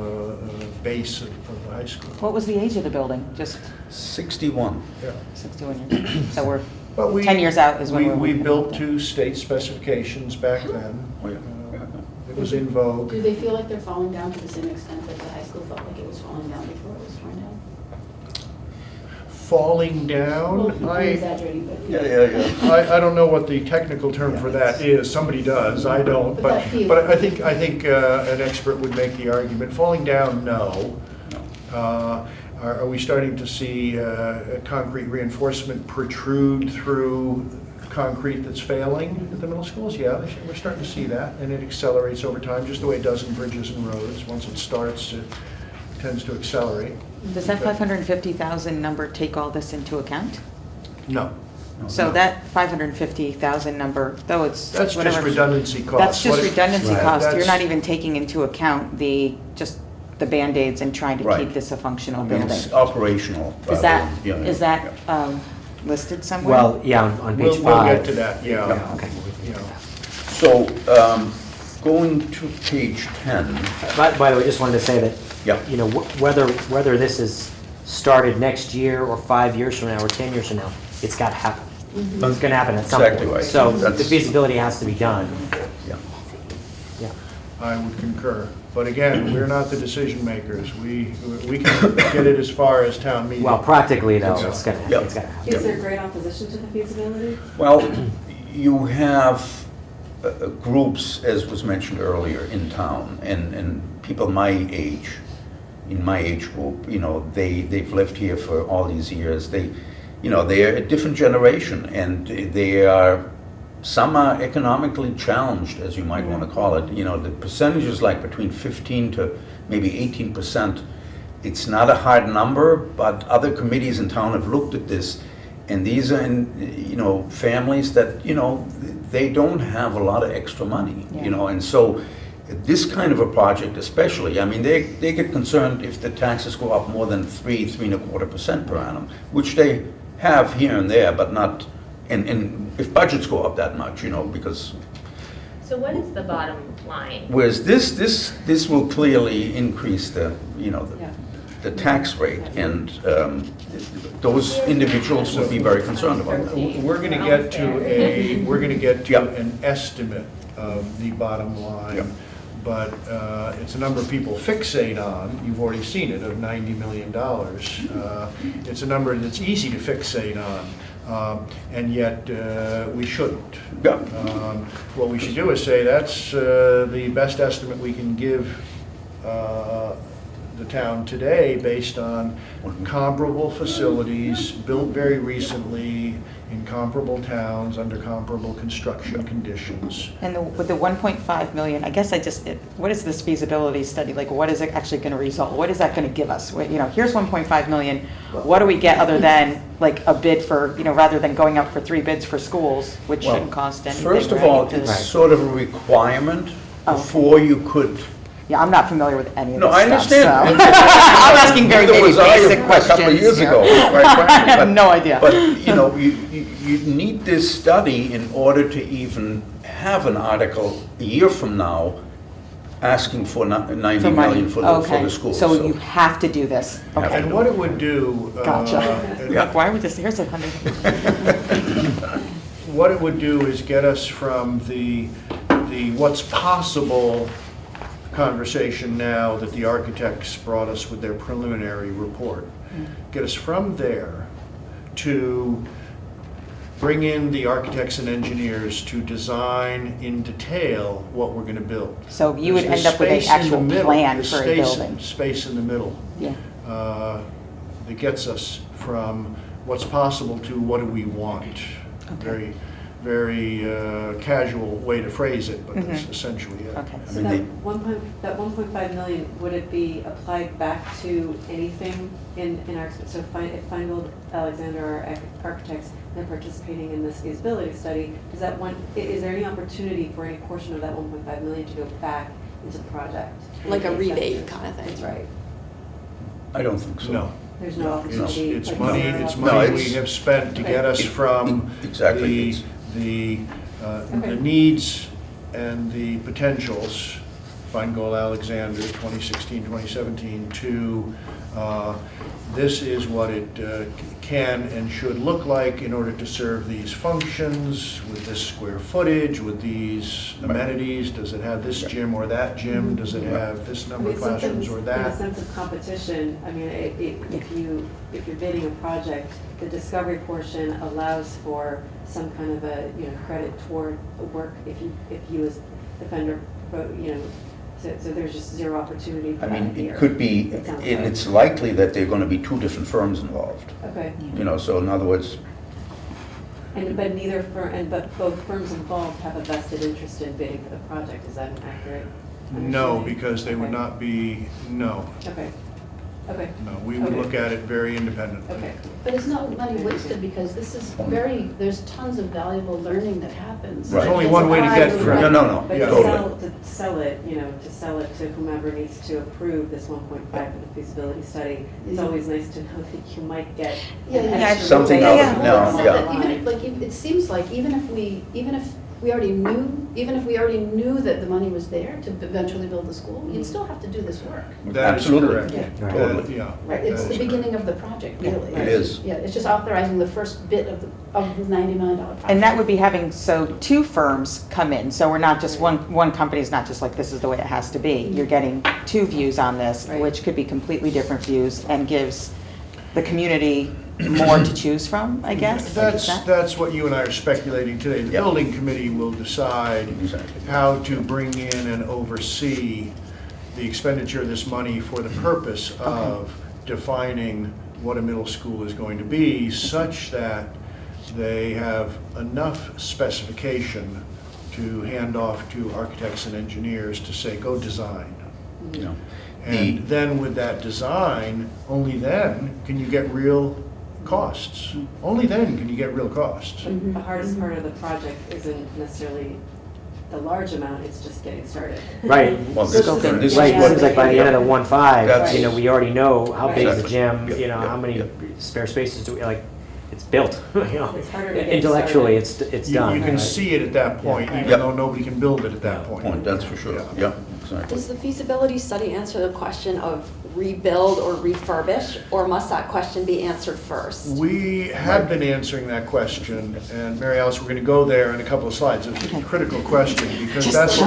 S2: base of the high school.
S4: What was the age of the building? Just
S1: 61.
S2: Yeah.
S4: 61 years? So we're
S2: But we-
S4: 10 years out is when
S2: we
S4: we're...
S2: built to state specifications back then.
S1: Oh, yeah.
S2: It was in vogue.
S5: Do they feel like they're falling down to the same extent that the high school felt like it was falling down before it was torn down?
S2: Falling down,
S5: Well, I'm exaggerating, but.
S1: Yeah.
S2: I don't know what the technical term for that is. Somebody does, I don't.
S5: But
S2: But
S5: that feeling.
S2: but I think an expert would make the argument. Falling down, no. Are we starting to see concrete reinforcement protrude through concrete that's failing at the middle schools? Yeah, we're starting to see that, and it accelerates over time, just the way it does in bridges and roads. Once it starts, it tends to accelerate.
S4: Does that 550,000 number take all this into account?
S2: No.
S4: So that 550,000 number, though it's
S2: That's just
S4: whatever-
S2: redundancy costs.
S4: That's just
S2: What it-
S4: redundancy
S1: Right.
S4: cost. You're
S2: That's-
S4: not even taking into account the Band-Aids and trying to
S1: Right.
S4: keep this a functional
S1: I mean,
S4: building.
S1: it's operational.
S4: Is that,
S1: rather than,
S4: is
S1: yeah.
S4: that listed somewhere?
S7: Well, yeah, on page
S2: We'll
S7: 5.
S2: get to that, yeah.
S7: Yeah, okay.
S2: You know.
S1: So, going to page 10,
S7: By the way, just wanted to say that,
S1: Yeah.
S7: whether this is started next year or 5 years from now or 10 years from now, it's got to happen. It's going to happen at some point.
S1: Exactly right.
S7: So the
S1: That's-
S7: feasibility has to be done.
S1: yeah.
S7: Yeah.
S2: I would concur. But again, we're not the decision makers. We can get it as far as town meeting.
S7: Well, practically though,
S1: Yeah.
S7: it's going
S1: Yeah.
S7: to happen.
S6: Is there great opposition to the feasibility?
S1: Well, you have groups, as was mentioned earlier, in town, and people my age, in my age group, they've lived here for all these years. They're a different generation, and some are economically challenged, as you might want to call it. The percentages like between 15 to maybe 18%. It's not a hard number, but other committees in town have looked at this, and these are families that, they don't have a lot of extra money,
S4: Yeah.
S1: and so this kind of a project especially, I mean, they get concerned if the taxes go up more than 3.25% per annum, which they have here and there, but not, and if budgets go up that much, because,
S8: So what is the bottom line?
S1: whereas this will clearly increase the,
S6: Yeah.
S1: the tax rate, and those individuals would be very concerned about that.
S2: We're gonna get to
S1: Yeah.
S2: an estimate of the bottom line.
S1: Yeah.
S2: But it's a number people fixate on, you've already seen it, of $90 million. It's a number that's easy to fixate on, and yet we shouldn't.
S1: Yeah.
S2: What we should do is say, that's the best estimate we can give the town today based on comparable facilities built very recently in comparable towns under comparable construction conditions.
S4: And with the 1.5 million, I guess what is this feasibility study? Like, what is it actually going to result? What is that going to give us? Here's 1.5 million. What do we get other than like a bid for, rather than going out for 3 bids for schools, which
S1: Well,
S4: shouldn't cost anything,
S1: First of
S4: right?
S1: all, it's sort of a requirement
S4: Oh.
S1: before you could.
S4: Yeah, I'm not familiar with any of
S1: No,
S4: this
S1: I
S4: stuff,
S1: understand.
S4: so. I'm asking very
S1: Neither was I
S4: basic
S1: a
S4: questions.
S1: couple of years
S4: here.
S1: ago, quite
S4: I
S1: frankly,
S4: have
S1: but-
S4: no idea.
S1: But, you need this study in order to even have an article a year from now asking for 90
S4: For money.
S1: million for
S4: Okay.
S1: the school.
S4: So you have to do this.
S1: Have
S4: Okay.
S1: to.
S2: And what it would do.
S4: Gotcha.
S1: Yeah.
S4: Like, why would this, here's 100.
S2: What it would do is get us from the what's possible conversation now that the architects brought us with their preliminary report. Get us from there to bring in the architects and engineers to design in detail what we're gonna build.
S4: So you would
S2: There's
S4: end up with an
S2: space in the
S4: actual
S2: middle,
S4: plan
S2: there's
S4: for a
S2: space-
S4: building.
S2: Space in the middle.
S4: Yeah.
S2: That gets us from what's possible to what do we want. Very, very casual way to phrase it, but that's
S4: Mhm.
S2: essentially it.
S4: Okay.
S6: So
S1: mean,
S6: that 1.5 million, would it be applied back to anything in our, so if Feingold Alexander are architects, they're participating in this feasibility study, is there any opportunity for any portion of that 1.5 million to go back into the project?
S3: Like a
S6: In case that-
S3: rebate kind of thing.
S6: That's right.
S1: I don't think so.
S2: No.
S6: There's no
S2: It's
S6: opportunity.
S2: it's
S6: like,
S2: money,
S6: zero
S2: it's
S1: No,
S2: money
S1: it's-
S2: we have spent to get us
S1: It-
S2: from
S1: exactly,
S2: the,
S1: it's-
S2: the
S6: Okay.
S2: needs and the potentials, Feingold Alexander, 2016, 2017, to this is what it can and should look like in order to serve these functions, with this square footage, with these amenities. Does it have this gym or that gym? Does it have this
S6: I
S2: number
S6: mean,
S2: of classrooms or
S6: In a
S2: that?
S6: sense of competition, I mean, if you're bidding a project, the discovery portion allows for some kind of a, credit toward work if you as the vendor, so there's just zero opportunity for
S1: I
S6: that
S1: mean,
S6: here.
S1: it could be,
S6: It sounds
S1: and
S6: like.
S1: it's likely that there are going to be 2 different firms involved.
S6: Okay,
S1: So in other words,
S6: but both firms involved have a vested interest in bidding for the project, is that an accurate
S2: No,
S6: understanding?
S2: because they would
S6: Okay.
S2: not be, no,
S6: Okay,
S2: no, we would
S6: Okay.
S2: look at it very independently.
S6: okay.
S5: But it's not money wasted, because this is there's tons of valuable learning that happens.
S1: There's only
S5: It's
S2: one way to get
S5: hard-
S2: from-
S1: No,
S6: But
S2: Yeah.
S6: to
S1: totally.
S6: sell it to whomever needs to approve this 1.5 for the feasibility study, it's
S5: Yeah.
S6: always nice to know that you might get.
S5: Yeah,
S6: an
S5: yeah.
S6: extra
S1: Something
S6: rebate.
S1: else, no,
S5: So
S1: yeah.
S5: that even if, like, it seems like even if we already knew that the money was there to eventually build the school, you'd still have to do this work.
S2: That is
S1: Absolutely.
S2: correct.
S5: Yeah.
S1: Right.
S2: Totally, yeah.
S5: Right, it's
S2: That
S5: the
S2: is
S5: beginning
S2: correct.
S5: of the project,
S4: Yeah.
S5: really.
S1: It is.
S5: Yeah, it's just authorizing the first bit of the $90 million project.
S4: And that would be having, 2 firms come in, so we're not just, one company's not just like, this is the way it has to be. You're getting 2 views on this,
S6: Right.
S4: which could be completely different views, and gives the community more to choose from, I guess? Like, is that-
S2: That's what you and I are speculating today. The
S1: Yeah.
S2: building committee will decide
S1: Exactly.
S2: how to bring in and oversee the expenditure of this money for the purpose of defining what a middle school is going to be, such that they have enough specification to hand off to architects and engineers to say, go design.
S1: you know,
S2: And
S1: the,
S2: then with that design, only then can you get real costs. Only then can you get real costs.
S6: But the hardest part of the project isn't necessarily the large amount, it's just getting started.
S7: Right.
S1: well,
S6: This
S1: this,
S6: is-
S1: this is
S7: Right, it
S1: what.
S7: seems like by the end of the 1.5,
S1: That's-
S7: we already know how big is the
S1: Exactly.
S7: gym,
S1: Yeah,
S7: how many
S1: yeah.
S7: spare spaces do we, it's built,
S6: It's harder to get
S7: Intellectually,
S6: started.
S7: it's
S2: You
S7: done.
S2: can
S7: right?
S2: see it at that point,
S6: Yeah.
S2: even
S1: Yep.
S2: though nobody can build it at that point.
S1: Point, that's for sure.
S2: Yeah.
S1: Yeah, exactly.
S3: Does the feasibility study answer the question of rebuild or refurbish, or must that question be answered first?
S2: We have been answering that question, and Mary Alice, we're going to go there in a couple of slides. It's a critical question, because that's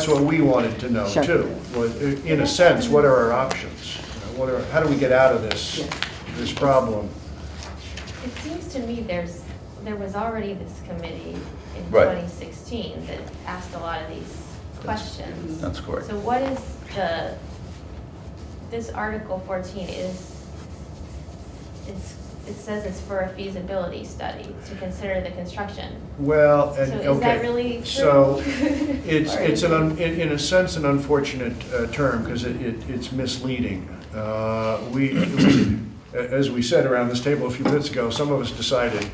S2: what we wanted to know
S4: Sure.
S2: too. Was, in a sense, what are our options? How do we get out of this problem?
S8: It seems to me there was already this committee in
S1: Right.
S8: 2016 that asked a lot of these questions.
S1: That's correct.
S8: So what is this Article 14 it says it's for a feasibility study to consider the construction.
S2: Well, and,
S8: So
S2: okay.
S8: is that really true?
S2: So it's
S8: Or
S2: it's
S8: is
S2: an in a sense an unfortunate term, because it's misleading. As we said around this table a few minutes ago, some of us decided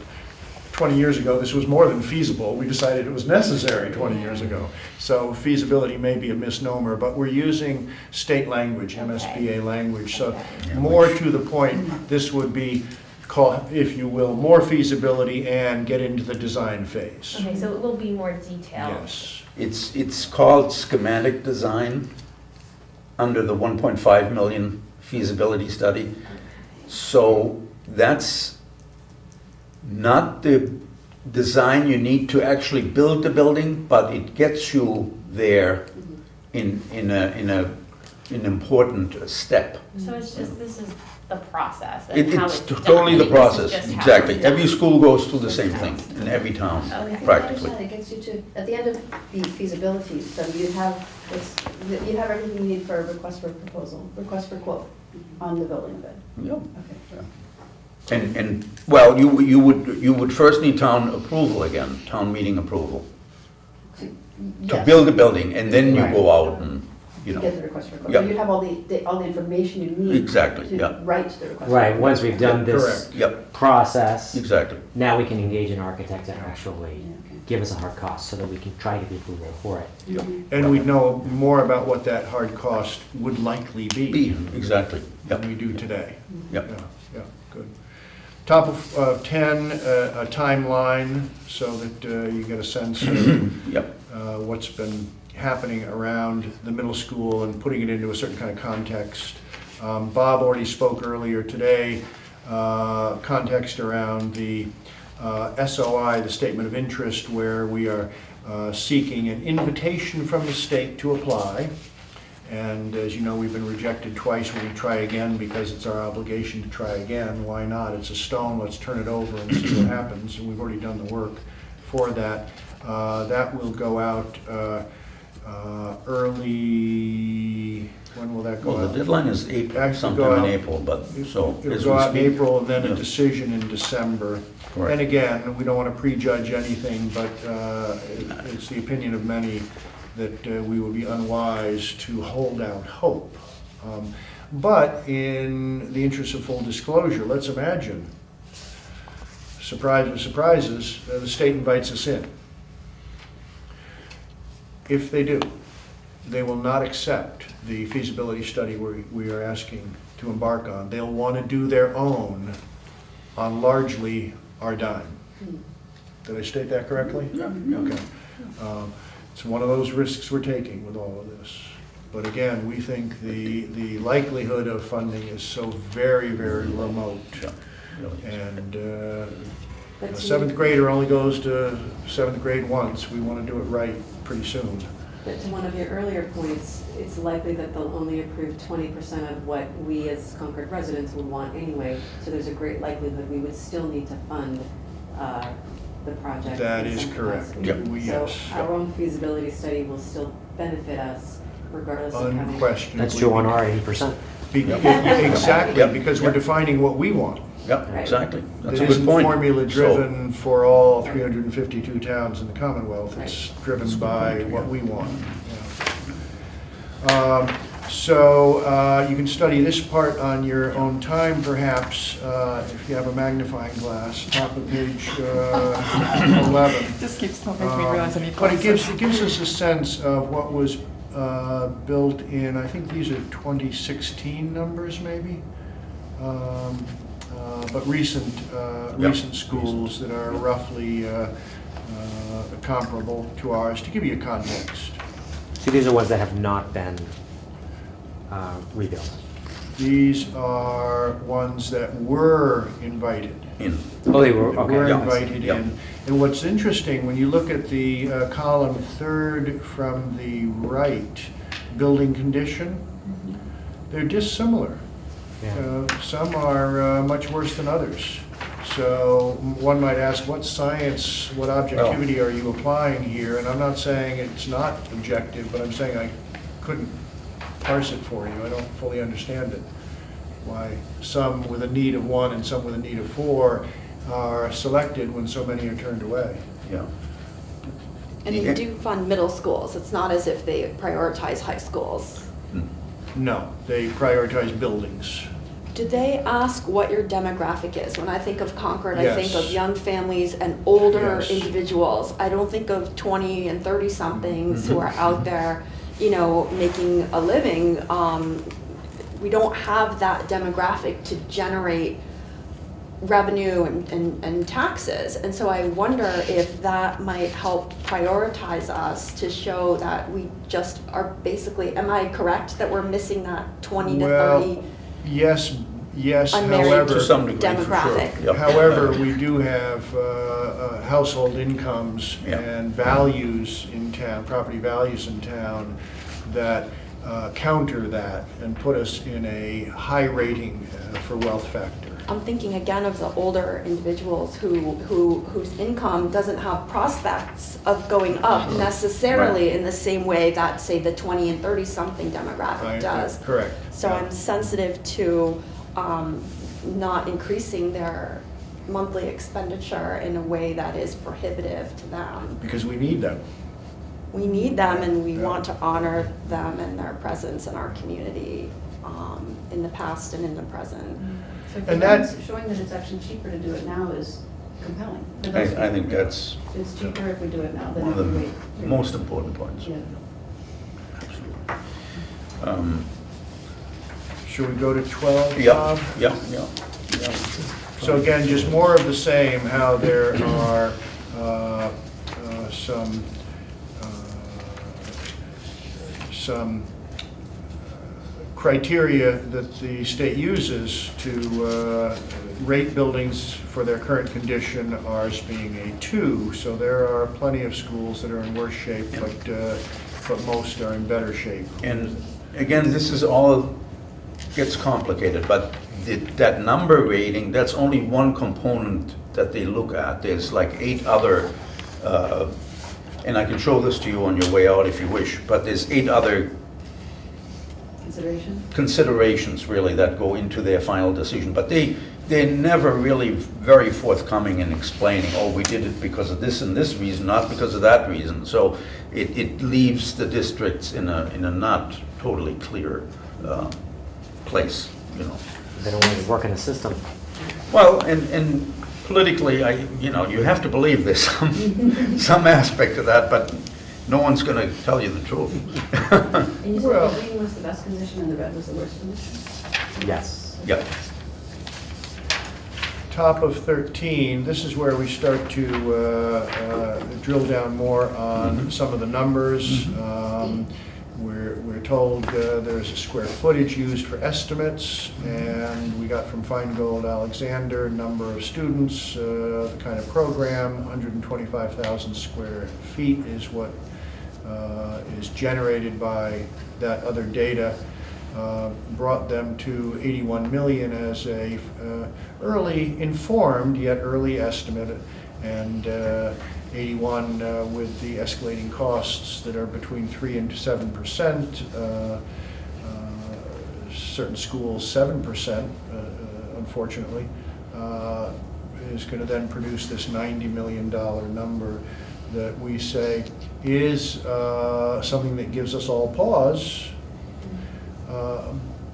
S2: 20 years ago this was more than feasible. We decided it was necessary 20 years ago. So feasibility may be a misnomer, but we're using state language, MSBA language. So more to the point, this would be called, if you will, more feasibility and get into the design phase.
S8: Okay, so it will be more detailed.
S2: Yes.
S1: It's called schematic design under the 1.5 million feasibility study. So that's not the design you need to actually build the building, but it gets you there in an important step.
S8: So it's just, this is the process and how
S1: It's
S8: it's done.
S1: totally the
S8: This is
S1: process,
S8: just how
S1: exactly.
S8: it's done.
S1: Every school goes through the same thing in every town,
S8: Okay.
S1: practically.
S5: It gets you to, at the end of the feasibility study, you have everything you need for a request for proposal, request for quote on the building bid.
S1: Yep.
S5: Okay.
S1: And well, you would first need town approval again, town meeting approval, to
S5: Yes.
S1: build a building, and then you
S5: Right.
S1: go out and, you
S5: To get the
S1: know.
S5: request for quote.
S1: Yep.
S5: So you have all the information you need.
S1: Exactly,
S5: to
S1: yeah.
S5: write the request. for
S7: Right,
S5: quote.
S7: once we've done this
S2: Correct.
S1: Yep,
S7: process,
S1: exactly.
S7: now we can engage an architect to actually
S5: Yeah, okay.
S7: give us a hard cost so that we can try to get approval for it.
S1: Yep.
S2: And we'd know more about what that hard cost would likely
S1: B, exactly.
S2: than
S1: Yep,
S2: we do today.
S1: yep.
S2: Yeah, good. Top of 10, a timeline, so that you get a sense of
S1: Yep.
S2: what's been happening around the middle school and putting it into a certain kind of context. Bob already spoke earlier today, context around the SOI, the Statement of Interest, where we are seeking an invitation from the state to apply. And as you know, we've been rejected twice. We try again because it's our obligation to try again. Why not? It's a stone, let's turn it over and see what happens. And we've already done the work for that. That will go out early, when will that go
S1: Well,
S2: out?
S1: the deadline is April,
S2: Actually go
S1: sometime in
S2: out-
S1: April, but so.
S2: It'll
S1: as
S2: go
S1: we
S2: out in
S1: speak-
S2: April and then a
S1: Yeah.
S2: decision in December.
S1: Correct.
S2: And again, we don't want to prejudge anything, but it's the opinion of many that we would be unwise to hold out hope. But in the interest of full disclosure, let's imagine, surprise of surprises, the state invites us in. If they do, they will not accept the feasibility study we are asking to embark on. They'll want to do their own on largely our dime. Did I state that correctly?
S1: Yeah.
S2: Okay. It's one of those risks we're taking with all of this. But again, we think the likelihood of funding is so very, very remote.
S1: Yeah, really.
S2: And
S6: But
S2: a
S6: to
S2: seventh
S6: me-
S2: grader only goes to seventh grade once. We want to do it right pretty soon.
S6: But to one of your earlier points, it's likely that they'll only approve 20% of what we as Concord residents would want anyway. So there's a great likelihood we would still need to fund the project.
S2: That
S6: in
S2: is
S6: some
S2: correct.
S6: capacity.
S1: Yep.
S6: So
S2: Yes.
S6: our own feasibility study will still benefit us regardless of having.
S2: Unquestionably.
S7: That's true on our 80%.
S2: Exactly,
S1: Yep.
S2: because we're
S1: Yep.
S2: defining what we want.
S1: Yep,
S6: Right.
S1: exactly. That's
S2: It
S1: a good
S2: isn't
S1: point.
S2: formula-driven for all 352 towns in the Commonwealth. It's
S6: Right.
S2: driven by what we want. Yeah. So you can study this part on your own time, perhaps, if you have a magnifying glass, top of page 11.
S4: Just keeps making
S2: me realize I need But it gives us a sense of what was built in, I think these are 2016 numbers, maybe? But recent schools that are roughly comparable to ours, to give you a context.
S7: So these are ones that have not been rebuild?
S2: These are ones that were invited.
S1: In,
S7: Oh, they were,
S2: That
S7: okay.
S2: were
S7: yeah.
S2: invited
S1: Yeah.
S2: in. And what's interesting, when you look at the column third from the right, building condition, they're dissimilar.
S7: Yeah.
S2: Some are much worse than others. So one might ask, what science, what objectivity are you applying here? And I'm not saying it's not objective, but I'm saying I couldn't parse it for you. I don't fully understand it. Why some with a need of 1 and some with a need of 4 are selected when so many are turned away.
S1: yeah.
S3: And they do fund middle schools. It's not as if they prioritize high schools.
S2: No, they prioritize buildings.
S3: Do they ask what your demographic is? When I think of Concord, I think of
S2: Yes.
S3: young families and older
S2: Yes.
S3: individuals. I don't think of 20 and 30-somethings who are out there, you know, making a living. We don't have that demographic to generate revenue and taxes. And so I wonder if that might help prioritize us to show that we just are basically, am I correct that we're missing that 20 to 30?
S2: Well, yes,
S3: Unmarried
S2: however.
S1: To some degree, for sure.
S3: demographic.
S1: Yep.
S2: However, we do have household incomes
S1: Yeah.
S2: and values in town, property values in town that counter that and put us in a high rating for wealth factor.
S3: I'm thinking again of the older individuals whose income doesn't have prospects of going up necessarily
S1: Right.
S3: in the same way that, say, the 20 and 30-something demographic does.
S2: Correct.
S3: So
S2: Yeah.
S3: I'm sensitive to not increasing their monthly expenditure in a way that is prohibitive to them.
S2: Because we need them.
S3: We need them and we
S2: Yeah.
S3: want to honor them and their presence in our community in the past and in the present.
S5: So if
S2: And
S5: it's
S2: that-
S5: showing that it's actually cheaper to do it now is compelling. But
S1: I think that's
S5: It's cheaper if we do it now than
S1: one of
S5: if we
S1: the
S5: wait.
S1: most important points.
S5: Yeah.
S1: Absolutely.
S2: Should we go to 12,
S1: Yeah,
S2: Bob?
S1: yeah.
S2: So again, just more of the same, how there are some criteria that the state uses to rate buildings for their current condition, ours being a 2. So there are plenty of schools that are in worse shape, but most are in better shape.
S1: And again, this is all, gets complicated, but that number rating, that's only one component that they look at. There's like 8 other, and I can show this to you on your way out if you wish, but there's 8 other considerations really that go into their final decision. But they're never really very forthcoming in explaining, oh, we did it because of this and this reason, not because of that reason. So it leaves the districts in a not totally clear place, you know.
S7: They don't want to work in the system.
S1: Well, and politically, you have to believe there's some aspect of that, but no one's going to tell you the truth.
S5: And you said
S2: Well-
S5: the green was the best condition and the red was the worst condition?
S7: Yes.
S1: Yep.
S2: Top of 13, this is where we start to drill down more on some of the numbers. We're told there's a square footage used for estimates, and we got from Feingold Alexander, number of students, the kind of program, 125,000 square feet is what is generated by that other data. Brought them to 81 million as a early informed yet early estimate, and 81 with the escalating costs that are between 3 and 7%. Certain schools 7%, unfortunately, is going to then produce this $90 million number that we say is something that gives us all pause.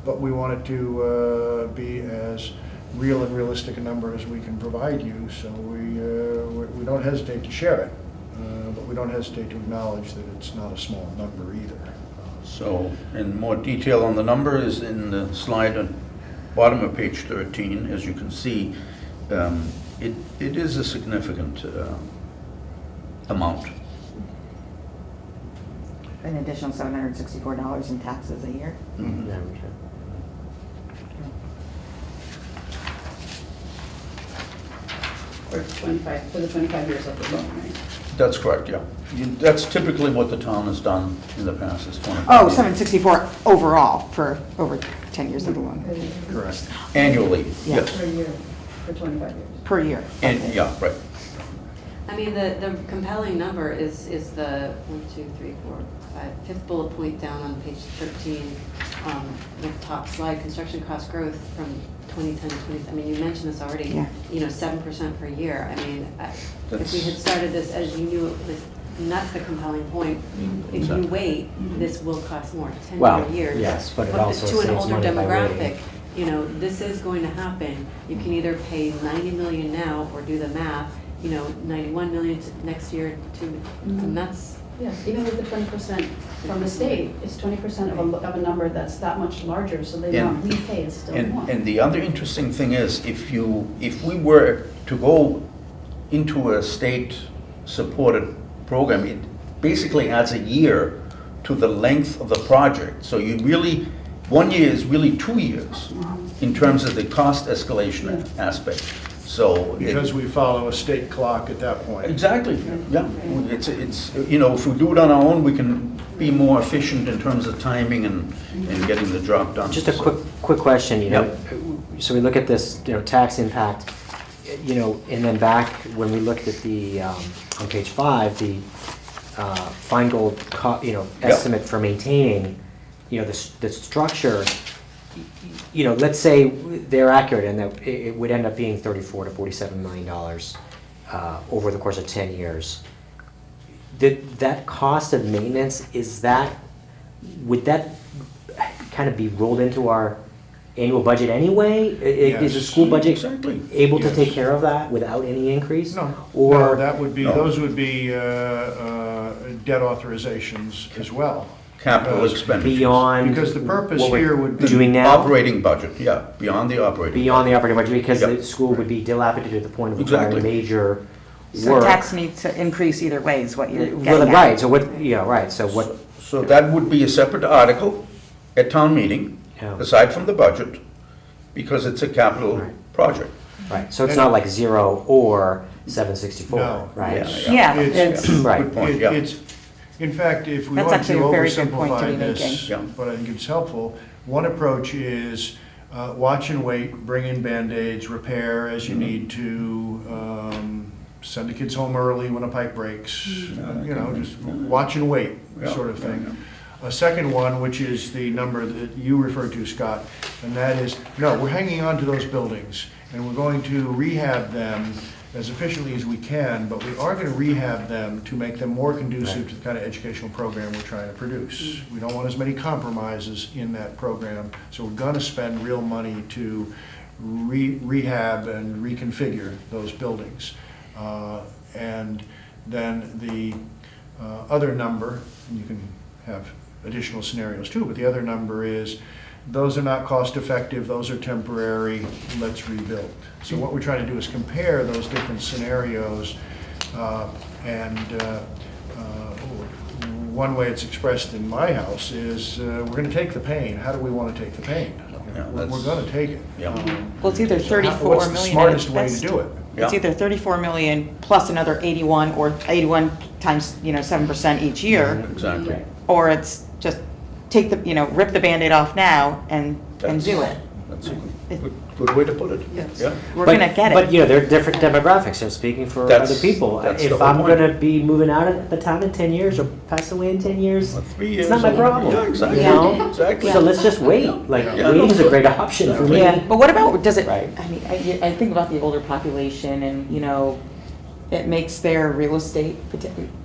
S2: But we want it to be as real and realistic a number as we can provide you, so we don't hesitate to share it, but we don't hesitate to acknowledge that it's not a small number either.
S1: So, in more detail on the number is in the slide on bottom of page 13. As you can see, it is a significant amount.
S4: an additional $764 in taxes a year.
S1: Mhm.
S7: Yeah, we should.
S5: For 25, for the 25 years of the loan, right?
S1: That's correct, yeah. That's typically what the town has done in the past, is 25.
S4: Oh, 764 overall for over 10 years of the loan,
S2: Correct.
S1: Annually,
S4: Yeah.
S1: yes.
S5: Per year, for 25 years.
S4: per year.
S1: And, yeah, right.
S6: I mean, the compelling number is the 1, 2, 3, 4, 5, fifth bullet point down on page 13, the top slide, construction cost growth from 2010 to 20, I mean, you mentioned this already.
S4: Yeah.
S6: 7% per year. I mean, if we
S1: That's-
S6: had started this as you knew it was, and that's the compelling point. If you
S1: Exactly.
S6: wait, this will cost more, 10
S7: Well,
S6: more years.
S7: yes, but it
S6: But
S7: also
S6: to an
S7: saves
S6: older
S7: money by
S6: demographic,
S7: waiting.
S6: this is going to happen. You can either pay 90 million now or do the math, 91 million next year to, and that's,
S5: Yeah, even with the 20% from the state, it's 20% of a number that's that much larger, so the amount we pay is still more.
S1: And the other interesting thing is, if we were to go into a state-supported program, it basically adds a year to the length of the project. So you really, 1 year is really 2 years in terms of the cost escalation aspect. So.
S2: Because we follow a state clock at that point.
S1: Exactly, yeah. It's, if we do it on our own, we can be more efficient in terms of timing and getting the job done.
S7: Just a quick question, so we look at this, tax impact, and then back when we looked at the, on page 5, the Feingold, estimate for maintaining, the structure, let's say they're accurate and that it would end up being $34 to $47 million over the course of 10 years. That cost of maintenance, would that kind of be rolled into our annual budget anyway? Is the
S2: Yes.
S7: school budget
S1: Exactly.
S7: able to
S2: Yes.
S7: take care of that without any increase?
S2: No,
S7: Or
S2: that would be,
S1: No.
S2: those would be debt authorizations as well.
S1: Capital
S2: Because-
S1: expenditures.
S7: beyond
S2: Because the purpose
S7: what we're
S2: here would be.
S7: doing now?
S1: Operating budget, yeah, beyond the operating.
S7: Beyond the operating budget, because
S1: Yep.
S7: the school would be dilapidated to the point of requiring
S1: Exactly.
S7: major
S4: So
S7: work.
S4: tax needs to increase either way is what you're
S7: Well,
S4: getting at.
S7: right, so what, so what,
S1: So that would be a separate article at town meeting,
S7: Yeah.
S1: aside from the budget, because it's a capital
S7: Right.
S1: project.
S7: right, so it's not like 0 or 764,
S2: No.
S7: right?
S4: Yeah,
S2: It's-
S4: it's,
S7: Right.
S1: Good point, yeah.
S2: It's, in fact, if we
S4: That's
S2: want to
S4: actually a very good point to
S2: oversimplify
S4: be
S2: this,
S4: making.
S1: Yeah.
S2: but I think it's helpful, one approach is watch and wait, bring in Band-Aids, repair as you need to, send the kids home early when a pipe breaks, just watch and wait
S1: Yeah,
S2: sort of
S1: yeah,
S2: thing. A second one, which is the number that you referred to, Scott, and that is, no, we're hanging on to those buildings, and we're going to rehab them as efficiently as we can, but we are going to rehab them to make them more conducive to the kind of educational program we're trying to produce. We don't want as many compromises in that program, so we're going to spend real money to rehab and reconfigure those buildings. And then the other number, and you can have additional scenarios too, but the other number is, those are not cost effective, those are temporary, let's rebuild. So what we're trying to do is compare those different scenarios, and one way it's expressed in my house is, we're gonna take the pain. How do we wanna take the pain?
S1: Yeah,
S2: We're
S1: that's-
S2: gonna take it.
S1: Yeah.
S4: well, it's either
S2: So
S4: 34
S2: what's the
S4: million at
S2: smartest
S4: its
S2: way to
S4: best.
S2: do it?
S4: It's
S1: Yeah.
S4: either 34 million plus another 81 or 81 times, 7% each year,
S1: Exactly.
S4: or it's just take the, rip the Band-Aid off now and do it.
S1: That's a good way to put it. Yeah.
S4: We're gonna get
S7: But,
S4: it.
S7: there are different demographics, speaking for
S1: That's-
S7: other people.
S1: that's
S7: If
S1: the whole
S7: I'm
S1: point.
S7: gonna be moving out of the town in 10 years or pass away in 10 years,
S1: Well, 3 years.
S7: it's not my
S1: or whatever.
S7: problem.
S1: Yeah, exactly.
S7: Exactly. So let's just wait,
S1: Yeah.
S7: waiting is a great option for me.
S4: Yeah, but what about, does it,
S7: Right.
S4: I mean, I think about the older population and, it makes their real estate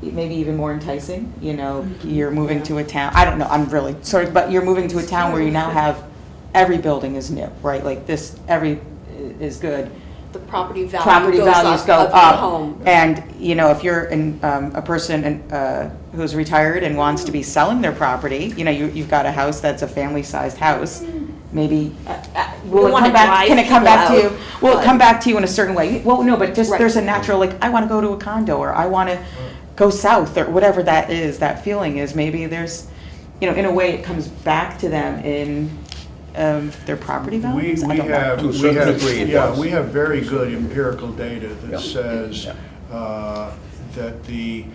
S4: maybe even more enticing, you're moving to a town, I don't know, I'm really, sorry, but you're moving to a town where you now have, every building is new, right? Like this, every is good.
S3: The property
S4: Property
S3: value
S4: values
S3: goes
S4: go
S3: up of
S4: up.
S3: your home.
S4: And, if you're a person who's retired and wants to be selling their property, you've got a house that's a family-sized house, maybe, will it
S3: wanna
S4: come back,
S3: drive
S4: can it come
S3: people
S4: back to you?
S3: out,
S4: Will it
S3: but-
S4: come back to you in a certain way? Well, no, but just,
S3: Right.
S4: there's a natural, I want to go to a condo, or I want to, go south or whatever that is, that feeling is. Maybe there's, you know, in a way it comes back to them in their property
S2: We
S4: values. I don't know.
S2: have,
S1: To a
S2: we
S1: certain
S2: have,
S1: degree it
S2: yeah,
S1: does.
S2: we have very good empirical data
S1: Yeah.
S2: that says
S1: Yeah.
S2: that the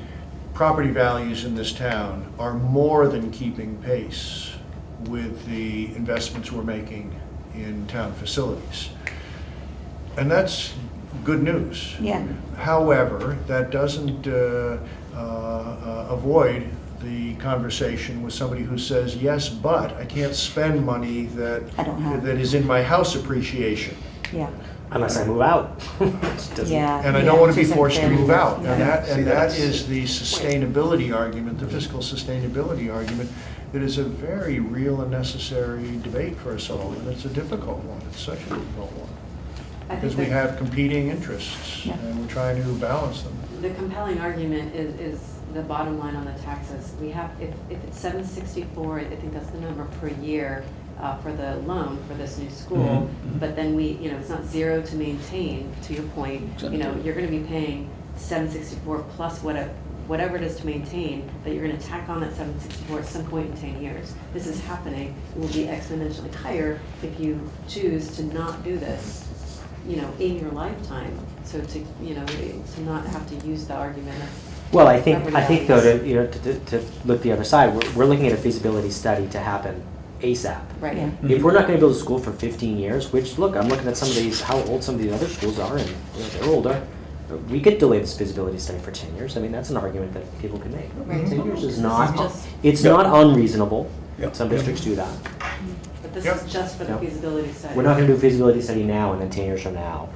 S2: property values in this town are more than keeping pace with the investments we're making in town facilities. And that's good news.
S4: Yeah.
S2: However, that doesn't avoid the conversation with somebody who says, yes, but I can't spend money that
S4: I don't have.
S2: that is in my house appreciation.
S4: Yeah.
S7: Unless I move out. Which doesn't-
S4: Yeah.
S2: And I don't want to be
S4: Which isn't
S2: forced to
S4: fair.
S2: move out.
S4: Yeah.
S2: And
S1: See,
S2: that
S1: that's-
S2: is the sustainability argument, the fiscal sustainability argument. It is a very real and necessary debate for us all, and it's a difficult one. It's such a difficult one.
S6: I think
S2: Because we
S6: that
S2: have competing interests,
S4: Yeah.
S2: and we're trying to balance them.
S6: the compelling argument is the bottom line on the taxes. We have, if it's 764, I think that's the number per year for the loan for this new school.
S1: Mhm.
S6: But then we, you know, it's not zero to maintain, to your point. You know,
S1: Exactly.
S6: you're gonna be paying 764 plus whatever it is to maintain, but you're gonna tack on that 764 at some point in 10 years. This is happening. It will be exponentially higher if you choose to not do this, you know, in your lifetime. So to, you know, to not have to use the argument of.
S7: Well, I think though,
S6: values.
S7: to, you know, to look the other side, we're looking at a feasibility study to happen ASAP.
S6: Right.
S4: Yeah.
S7: If we're not gonna build a school for 15 years, which, look, I'm looking at some of these, how old some of these other schools are, and, you know, they're older. We could delay this feasibility study for 10 years. I mean, that's an argument that people can make.
S6: Right.
S7: 10 years is
S6: This is
S7: not,
S6: just-
S7: it's
S1: Yeah.
S7: not unreasonable.
S1: Yeah.
S7: Some districts do that.
S6: But this
S2: Yep.
S6: is just for the
S7: Yep.
S6: feasibility study.
S7: We're not gonna do a feasibility study now, and then 10 years from now,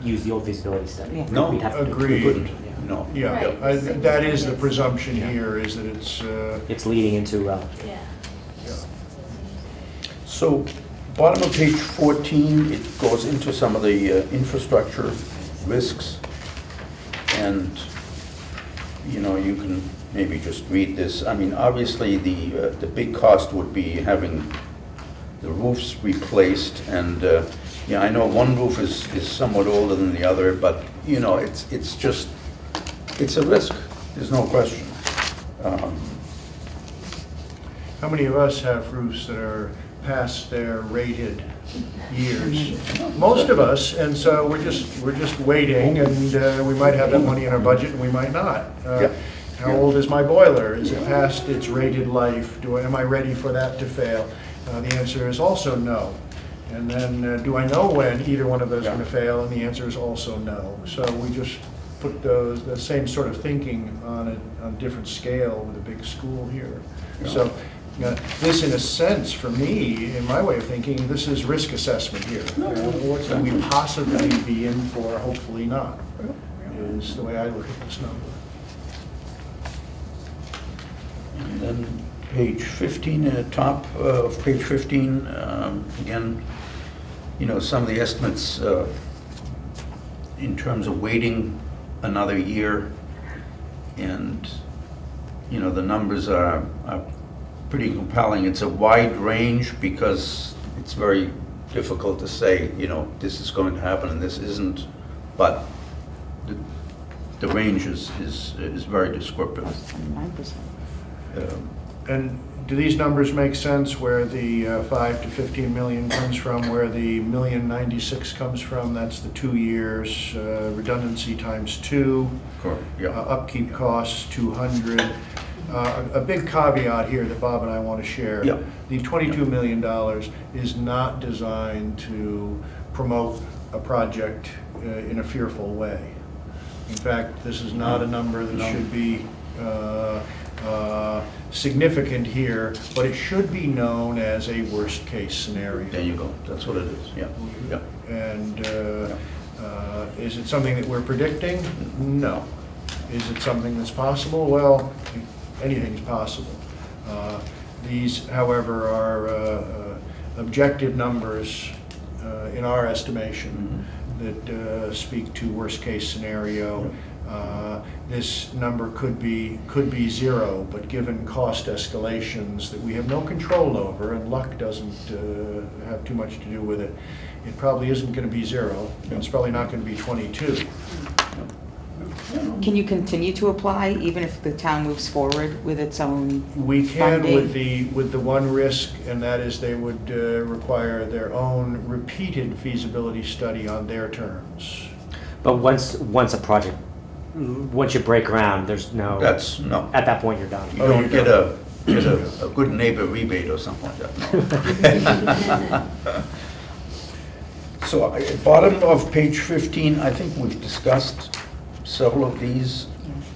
S7: use the old feasibility study.
S4: Yeah.
S1: No,
S7: We'd have to do it.
S2: agreed.
S1: We couldn't, no.
S2: Yeah,
S8: Right.
S2: that is the presumption
S7: Yeah.
S2: here, is that it's,
S7: It's leading into,
S8: Yeah.
S2: yeah.
S1: So, bottom of page 14, it goes into some of the infrastructure risks. And, you know, you can maybe just read this. I mean, obviously, the big cost would be having the roofs replaced. And, yeah, I know one roof is somewhat older than the other, but, you know, it's just, it's a risk. There's no question.
S2: How many of us have roofs that are past their rated years? Most of us, and so we're just waiting, and we might have that money in our budget, and we might not.
S1: Yeah.
S2: How old is my boiler? Is it past its rated life? Am I ready for that to fail? The answer is also no. And then, do I know when either one of those are going to fail? And the answer is also no. So we just put the same sort of thinking on a different scale with a big school here.
S1: Yeah.
S2: So this, in a sense, for me, in my way of thinking, this is risk assessment here. What can we possibly be in for, hopefully not, is the way I look at this number.
S1: And then page 15, at the top of page 15, again, you know, some of the estimates in terms of waiting another year, and, you know, the numbers are pretty compelling. It's a wide range because it's very difficult to say, you know, this is going to happen and this isn't, but the range is very descriptive.
S4: 9%.
S2: And do these numbers make sense, where the 5 to 15 million comes from, where the $1,096,000 comes from? That's the 2 years, redundancy times 2.
S1: Correct, yeah.
S2: Upkeep costs, 200. A big caveat here that Bob and I want to share.
S1: Yeah.
S2: The $22 million is not designed to promote a project in a fearful way. In fact, this is not a number that should be significant here, but it should be known as a worst-case scenario.
S1: There you go, that's what it is, yeah, yeah.
S2: And is it something that we're predicting? No. Is it something that's possible? Well, anything's possible. These, however, are objective numbers in our estimation that speak to worst-case scenario. This number could be zero, but given cost escalations that we have no control over, and luck doesn't have too much to do with it, it probably isn't going to be zero, and it's probably not going to be 22.
S4: Can you continue to apply even if the town moves forward with its own
S2: We can
S4: funding?
S2: with the one risk, and that is they would require their own repeated feasibility study on their terms.
S7: But once a project, once you break ground, there's no.
S1: That's, no.
S7: At that point, you're done.
S1: You don't get a good neighbor rebate or something like that, no. So at bottom of page 15, I think we've discussed several of these,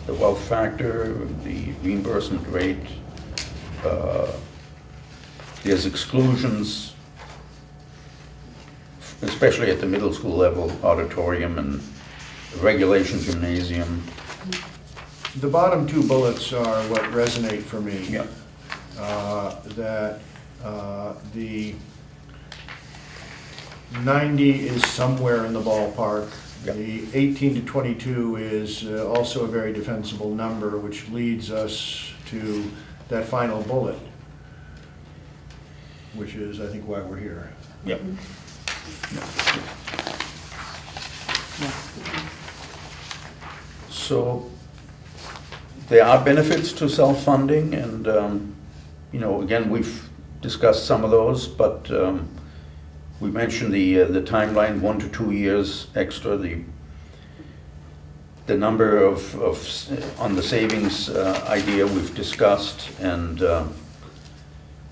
S1: the wealth factor, the reimbursement rate. There's exclusions, especially at the middle school level, auditorium and regulation gymnasium.
S2: The bottom two bullets are what resonate for me.
S1: Yeah.
S2: That the 90 is somewhere in the ballpark.
S1: Yep.
S2: The 18 to 22 is also a very defensible number, which leads us to that final bullet, which is, I think, why we're here.
S1: Yep. So there are benefits to self-funding, and, again, we've discussed some of those, but we mentioned the timeline, 1 to 2 years extra, the number of on the savings idea we've discussed, and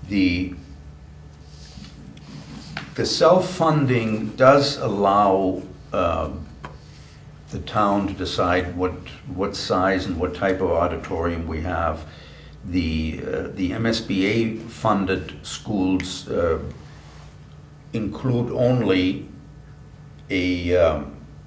S1: the self-funding does allow the town to decide what size and what type of auditorium we have. The MSBA-funded schools include only a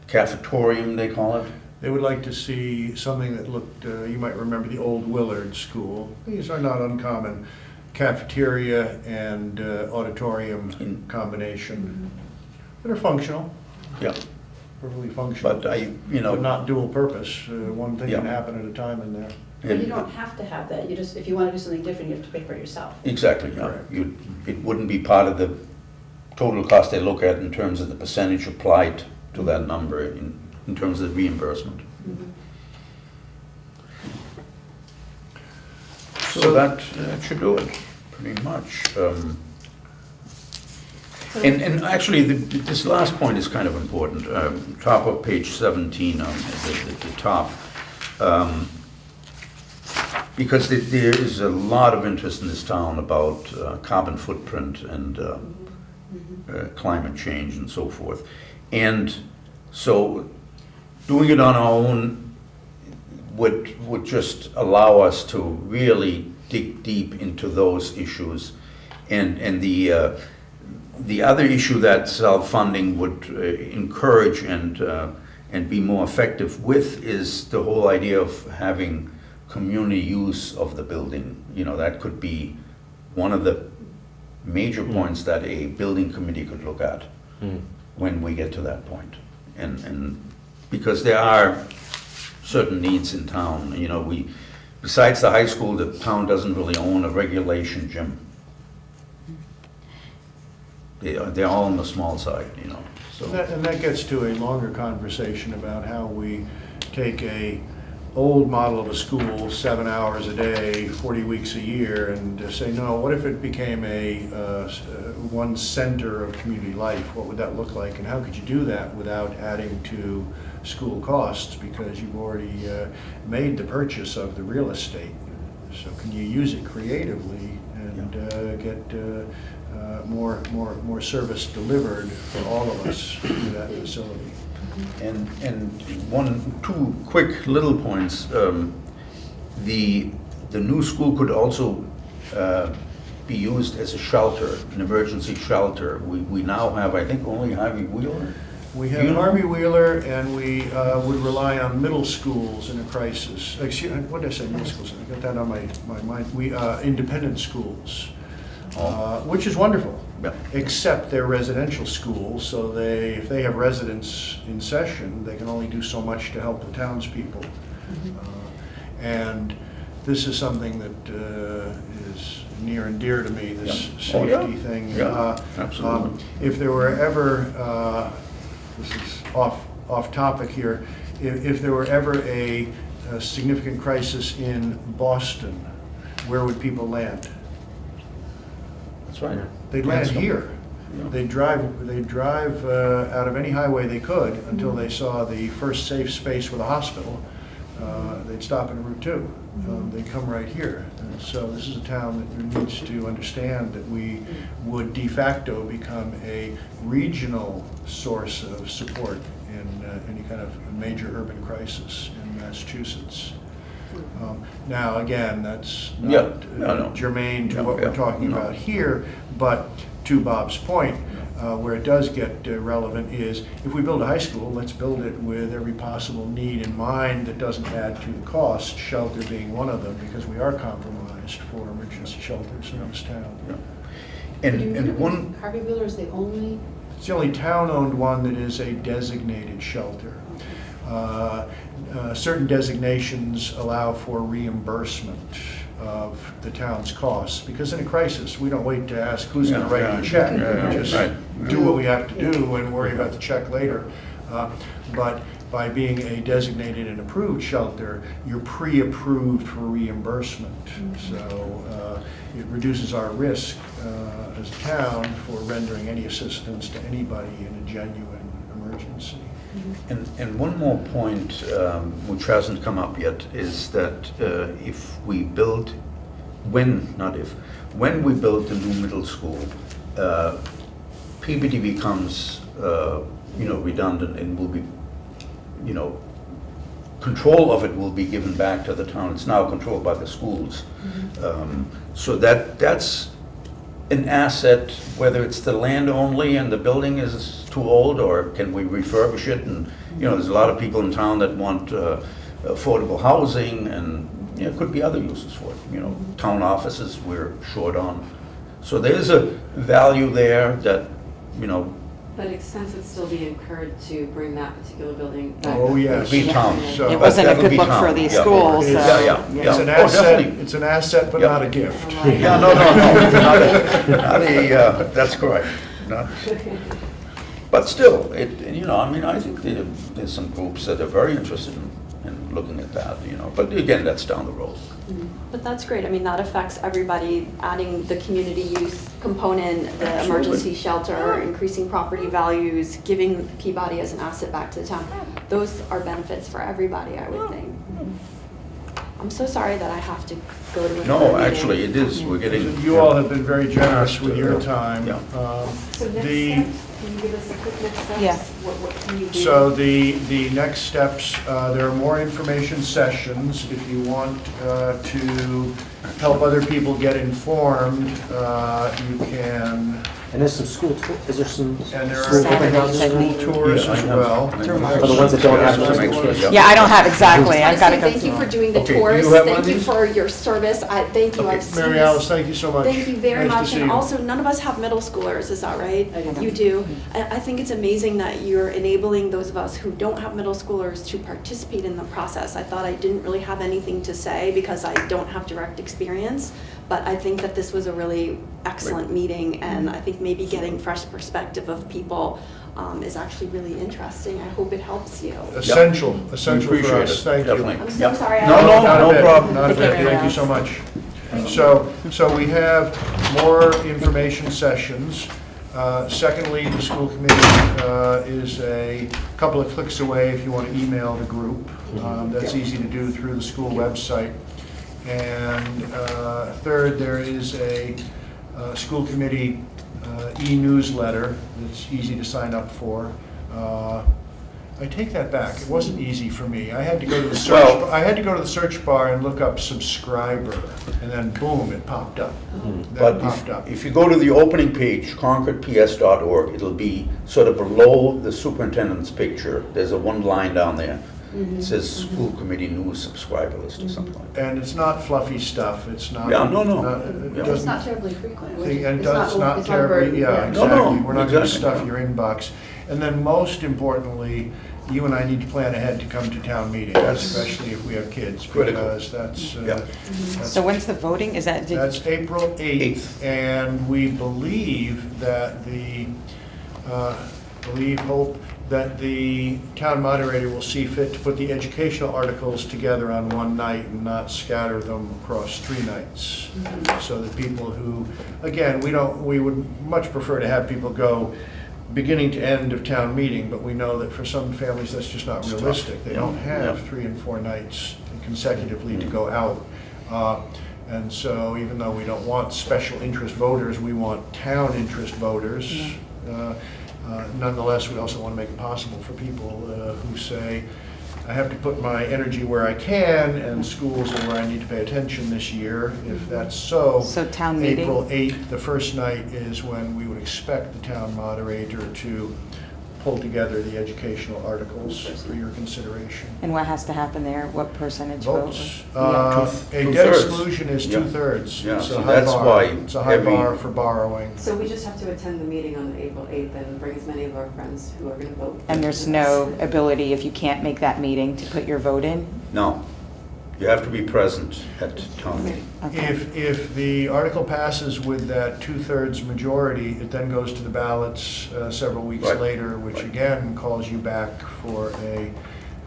S1: cafetorium, they call it.
S2: They would like to see something that looked, you might remember the old Willard School. These are not uncommon. Cafeteria and auditorium combination that are functional,
S1: Yeah,
S2: perfectly functional.
S1: but
S2: But not dual purpose. One thing can
S1: Yeah.
S2: happen at a time in there.
S5: But you don't have to have that, you just, if you want to do something different, you have to pay for it yourself.
S1: Exactly, yeah.
S2: Correct.
S1: It wouldn't be part of the total cost they look at in terms of the percentage applied to that number in terms of reimbursement. So that should do it, pretty much. And actually, this last point is kind of important. Top of page 17 on the top. Because there is a lot of interest in this town about carbon footprint and climate change and so forth. And so doing it on our own would just allow us to really dig deep into those issues. And the other issue that self-funding would encourage and be more effective with is the whole idea of having community use of the building. That could be one of the major points that a building committee could look at when we get to that point. And because there are certain needs in town, besides the high school, the town doesn't really own a regulation gym. They're all on the small side, so.
S2: And that gets to a longer conversation about how we take a old model of a school, 7 hours a day, 40 weeks a year, and say, no, what if it became one center of community life? What would that look like? And how could you do that without adding to school costs? Because you've already made the purchase of the real estate. So can you use it creatively and get more service delivered for all of us through that facility?
S1: And two quick little points. The new school could also be used as a shelter, an emergency shelter. We now have, I think, only Harvey Wheeler.
S2: We have Harvey Wheeler, and we would rely on middle schools in a crisis. Excuse, what did I say, middle schools? I got that on my mind. Independent schools, which is wonderful.
S1: Yeah.
S2: Except they're residential schools, so if they have residents in session, they can only do so much to help the townspeople. And this is something that is near and dear to me, this safety thing.
S1: Yeah, absolutely.
S2: If there were ever, this is off off topic here, if there were ever a significant crisis in Boston, where would people land?
S1: That's right.
S2: They'd land
S1: Lansdale.
S2: here.
S1: Yeah.
S2: They'd drive out of any highway they could until they saw the first safe space with a hospital. They'd stop in Route 2. They'd come right here. And so this is a town that needs to understand that we would de facto become a regional source of support in any kind of major urban crisis in Massachusetts. Now, again, that's
S1: Yeah,
S2: not
S1: no.
S2: germane to
S1: Yeah,
S2: what we're
S1: yeah,
S2: talking
S1: no.
S2: about here, but to Bob's point, where it does get relevant is, if we build a high school, let's build it with every possible need in mind that doesn't add to the cost, shelter being one of them, because we are compromised for emergency shelters in this town.
S1: Yeah.
S5: Do you
S1: And
S5: know
S1: one,
S5: Harveyville is the only,
S2: It's the only town-owned one that is a designated shelter. Certain designations allow for reimbursement of the town's costs, because in a crisis, we don't wait to ask who's going to
S1: Yeah,
S2: write
S1: yeah,
S2: the check.
S1: yeah,
S2: We just
S1: right.
S2: do what we have to do and worry about the check later. But by being a designated and approved shelter, you're pre-approved for reimbursement. So it reduces our risk as a town for rendering any assistance to anybody in a genuine emergency.
S1: and one more point, which hasn't come up yet, is that if we build, when we build the new middle school, PBD becomes, redundant and will be, control of it will be given back to the town. It's now controlled by the schools. So that's an asset, whether it's the land only and the building is too old, or can we refurbish it? And, there's a lot of people in town that want affordable housing, and, it could be other uses for it. Town offices we're short on. So there's a value there that,
S6: But expense would still be incurred to bring that particular building back.
S2: Oh, yes.
S1: be town.
S2: So-
S4: It wasn't a
S1: That'll
S4: good
S1: be
S4: look for
S1: town.
S4: these
S1: Yeah.
S4: schools, so.
S2: Yeah,
S1: yeah.
S2: It's an
S1: Oh,
S2: asset,
S1: definitely.
S2: it's an asset, but
S1: Yep.
S2: not a gift.
S1: Yeah, no, not a, that's correct. But still, I think there's some groups that are very interested in looking at that, but again, that's down the road.
S3: But that's great. I mean, that affects everybody, adding the community use component, the
S1: Absolutely.
S3: emergency shelter, increasing property values, giving Peabody as an asset back to the town. Those are benefits for everybody, I would think. I'm so sorry that I have to go to another
S1: No,
S3: meeting.
S1: actually, it is, we're getting.
S2: You all have been very generous with your time.
S1: Yeah.
S6: So next
S2: The-
S6: steps, can you give us a quick next steps?
S4: Yeah.
S6: What can you do?
S2: So the next steps, there are more information sessions. If you want to help other people get informed, you can,
S7: And there's some school tour, is there some
S2: and there
S7: school
S2: are
S7: open houses?
S2: school tours
S1: Yeah, I
S2: as
S1: have-
S2: well.
S1: I have
S7: For the ones that don't have
S1: some
S7: those.
S1: extra,
S4: Yeah, I don't have, exactly,
S3: I
S4: I've got to
S3: say
S4: go
S3: thank you
S4: through.
S3: for doing the
S1: Okay, do you
S3: tours.
S1: have one of
S3: Thank you
S1: these?
S3: for your service. Thank you.
S1: Okay.
S3: I've seen
S2: Mary
S3: this.
S2: Alice, thank you so much.
S3: Thank you very
S2: Nice to
S3: much.
S2: see
S3: And
S2: you.
S3: also, none of us have middle schoolers, is that right?
S4: I do.
S3: You do. I think it's amazing that you're enabling those of us who don't have middle schoolers to participate in the process. I thought I didn't really have anything to say because I don't have direct experience, but I think that this was a really excellent meeting, and I think maybe getting fresh perspective of people is actually really interesting. I hope it helps you.
S2: Essential
S1: We
S2: for
S1: appreciate
S2: us.
S1: it,
S2: Thank you.
S1: definitely.
S3: I'm so
S1: Yep.
S3: sorry I
S1: No,
S3: had to-
S2: Not a
S1: no
S2: bit,
S1: problem.
S2: Not a
S4: Thank you,
S2: bit, thank
S4: Mary
S2: you so much. So we have more information sessions. Secondly, the school committee is a couple of clicks away if you want to email the group. That's easy to do through the school website. And third, there is a school committee e-newsletter that's easy to sign up for. I take that back. It wasn't easy for me. I had to go to the search.
S1: Well-
S2: I had to go to the search bar and look up subscriber, and then boom, it popped up. That
S1: But
S2: popped up.
S1: if you go to the opening page, concordps.org, it'll be sort of below the superintendent's picture. There's a one line down there. It says school committee news subscriber list or something like that.
S2: And it's not fluffy stuff. It's not.
S1: Yeah, no.
S2: not- it
S1: Yeah.
S5: It's
S2: doesn't-
S5: not terribly frequent.
S2: And
S5: It's
S2: it's not
S5: it's
S2: terribly,
S5: burden,
S2: yeah,
S1: No,
S2: exactly.
S1: no,
S2: We're not going to
S1: exactly.
S2: stuff your inbox. And then most importantly, you and I need to plan ahead to come to town meetings, especially if we have kids,
S1: Critical.
S2: because that's,
S1: Yeah.
S2: that's-
S4: So when's the voting? Is that,
S2: that's April 8th. And we believe that that the town moderator will see fit to put the educational articles together on one night and not scatter them across 3 nights. So that people who, again, we would much prefer to have people go beginning to end of town meeting, but we know that for some families, that's just not
S1: It's tough.
S2: realistic. They don't have
S1: Yeah.
S2: 3 and 4 nights consecutively to go out. And so even though we don't want special interest voters, we want town interest voters. Nonetheless, we also want to make it possible for people who say, I have to put my energy where I can, and schools are where I need to pay attention this year. If that's so,
S4: So town meeting?
S2: April 8th, the first night, is when we would expect the town moderator to pull together the educational articles for your consideration.
S4: And what has to happen there? What percentage vote?
S2: Votes.
S1: Yeah.
S2: A debt
S1: Two-thirds.
S2: exclusion is
S1: Yeah.
S2: 2/3.
S1: Yeah,
S2: It's a
S1: so
S2: high
S1: that's
S2: bar.
S1: why
S2: It's a high
S1: every-
S2: bar for borrowing.
S6: So we just have to attend the meeting on April 8th and bring as many of our friends who are going to vote.
S4: And there's no ability, if you can't make that meeting, to put your vote in?
S1: No, you have to be present at town meeting.
S4: Okay.
S2: If the article passes with that 2/3 majority, it then goes to the ballots several weeks
S1: Right.
S2: later, which
S1: Right.
S2: again calls you back for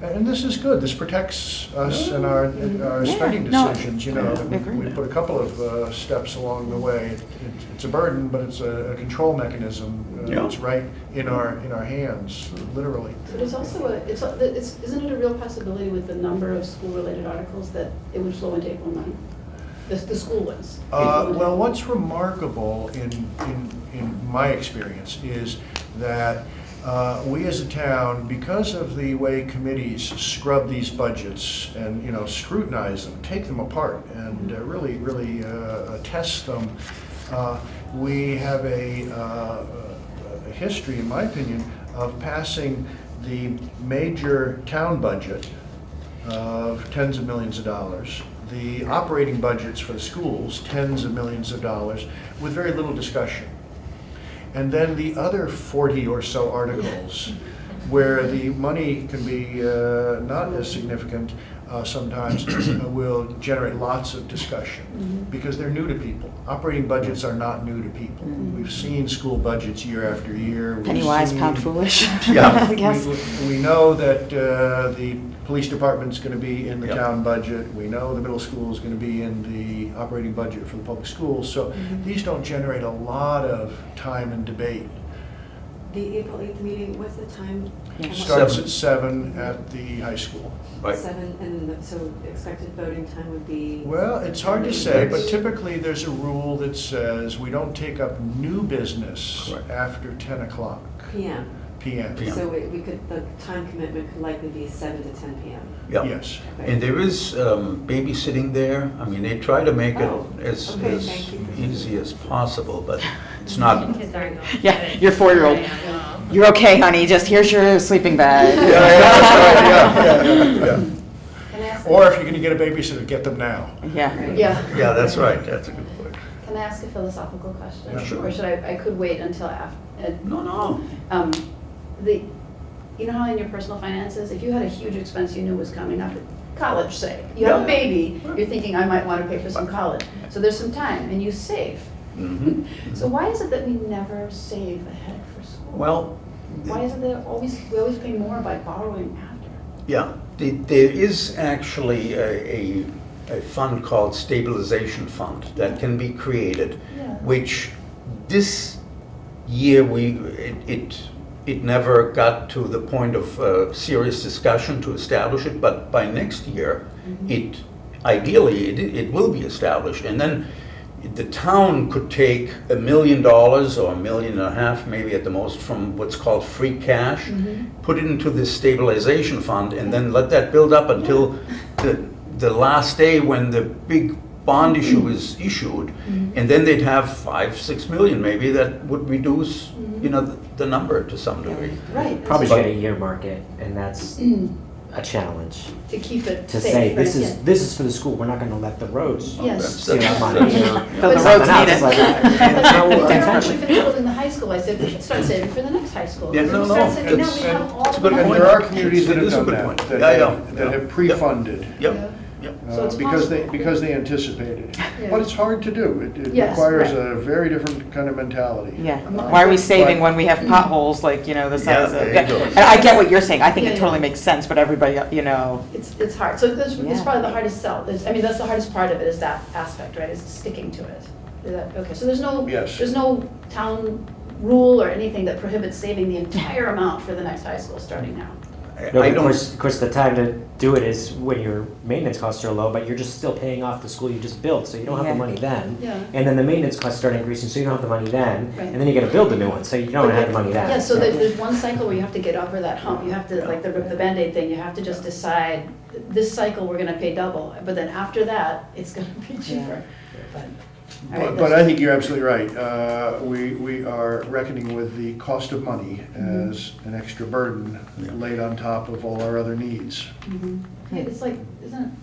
S2: and this is good, this protects us and our
S4: Yeah,
S2: spending
S4: no,
S2: decisions, you
S4: I
S2: know.
S4: agree.
S2: We put a couple of steps along the way. It's a burden, but it's a control mechanism.
S1: Yeah.
S2: It's right in our hands, literally.
S5: But it's also isn't it a real possibility with the number of school-related articles that it would flow into April 9th? The school ones.
S2: Well, what's remarkable in my experience is that we as a town, because of the way committees scrub these budgets and, you know, scrutinize them, take them apart and really test them, we have a history, in my opinion, of passing the major town budget of tens of millions of dollars, the operating budgets for the schools, tens of millions of dollars, with very little discussion. And then the other 40 or so articles where the money can be not as significant sometimes will generate lots of discussion because they're new to people. Operating budgets are not new to people. We've seen school budgets year after year. We've
S4: Penny wise,
S2: seen-
S4: pound foolish.
S1: Yeah.
S4: I guess.
S2: We know that the police department's going to be in the
S1: Yep.
S2: town budget. We know the middle school is going to be in the operating budget for the public schools. So these don't generate a lot of time and debate.
S6: The April 8th meeting, what's the time?
S4: Yeah.
S2: Starts at 7 at the high school.
S1: Right.
S6: 7, and so expected voting time would be?
S2: Well, it's hard to say, but
S1: That's-
S2: typically there's a rule that says we don't take up new business
S1: Correct.
S2: after 10 o'clock
S6: PM.
S2: PM.
S1: PM.
S6: So we could, the time commitment could likely be 7 to 10 PM.
S1: Yeah.
S2: Yes.
S6: Okay.
S1: And there is babysitting there. I mean, they try to make it
S6: Oh,
S1: as
S6: okay, thank you.
S1: easy as possible, but it's not.
S8: Kids aren't going.
S4: Yeah, your 4-year-old. You're okay, honey, just here's your sleeping bag.
S2: Yeah.
S5: Can I ask,
S2: Or if you're going to get a babysitter, get them now.
S4: Yeah.
S5: yeah.
S1: Yeah, that's right. That's a good point.
S5: Can I ask a philosophical question?
S2: Yeah, sure.
S5: Or should I could wait until after?
S1: No.
S5: You know how in your personal finances, if you had a huge expense you knew was coming up, college say, you have a
S1: Yeah.
S5: baby, you're thinking, I might want to pay for some college. So there's some time and you save.
S1: Mhm.
S5: So why is it that we never save ahead for school?
S1: Well,
S5: Why is it that we always pay more by borrowing after?
S1: yeah, there is actually a fund called Stabilization Fund that can be created,
S5: Yeah.
S1: which this year it never got to the point of serious discussion to establish it, but by next year, ideally it will be established, and then the town could take $1 million or $1.5 million, maybe at the most, from what's called free cash, put it into this stabilization fund, and then let that build up until the last day when the big bond issue is issued, and then they'd have 5-6 million maybe that would reduce, the number to some degree.
S5: Right.
S7: Probably
S5: so
S7: should get a year market, and that's a challenge.
S5: to keep it
S7: To
S5: safe.
S7: say,
S5: but
S7: this
S5: again-
S7: is for the school, we're not gonna let the roads
S5: Yes.
S7: steal that money.
S4: But the
S7: Something
S4: roads need
S7: else,
S4: it.
S7: like,
S5: But
S7: that's not what
S5: when
S7: intention.
S5: we finished building the high school, I said, we should start saving for the next high school.
S1: Yeah,
S5: And
S1: no,
S5: we
S1: no,
S5: started saving, now
S1: it's-
S5: we have all
S1: it's a
S5: the
S1: good
S5: money.
S2: And
S1: point.
S2: there are communities that
S1: It
S2: have
S1: is a
S2: done
S1: good
S2: that,
S1: point.
S2: that
S1: Yeah,
S2: have-
S1: yeah.
S2: that have pre-funded.
S1: Yep. Yep.
S5: So it's
S2: because they anticipated it.
S5: Yeah.
S2: But it's hard to do. It
S5: Yes,
S2: requires
S5: right.
S2: a very different kind of mentality.
S4: Yeah, why are we saving
S2: But-
S4: when we have potholes, like, you know, the size
S1: there
S4: of,
S1: you go.
S4: and I get what you're saying, I think
S5: Yeah,
S4: it totally
S5: yeah.
S4: makes sense, but everybody, you know,
S5: It's hard, so this
S4: Yeah.
S5: is probably the hardest sell, I mean, that's the hardest part of it, is that aspect, right, is sticking to it. Is that, okay, so
S2: Yes.
S5: there's no town rule or anything that prohibits saving the entire amount for the next high school starting now?
S7: No,
S1: I
S7: of
S1: don't,
S7: course, the time to do it is when your maintenance costs are low, but you're just still paying off the school you just built, so you don't have
S4: Yeah.
S7: the money then.
S5: Yeah.
S7: And then the maintenance costs start increasing, so you don't have the money then.
S5: Right.
S7: And then you gotta build the new one, so you don't have the money then.
S5: Yeah, so there's one cycle where you have to get over that hump, you have to, like the rip the Band-Aid thing, you have to just decide, this cycle, we're gonna pay double, but then after that, it's gonna be cheaper. But, all right,
S2: But I
S5: that's-
S2: think you're absolutely right. We are reckoning with the cost of money as an extra burden
S1: Yeah.
S2: laid on top of all our other needs.
S5: Mhm. Yeah, it's like,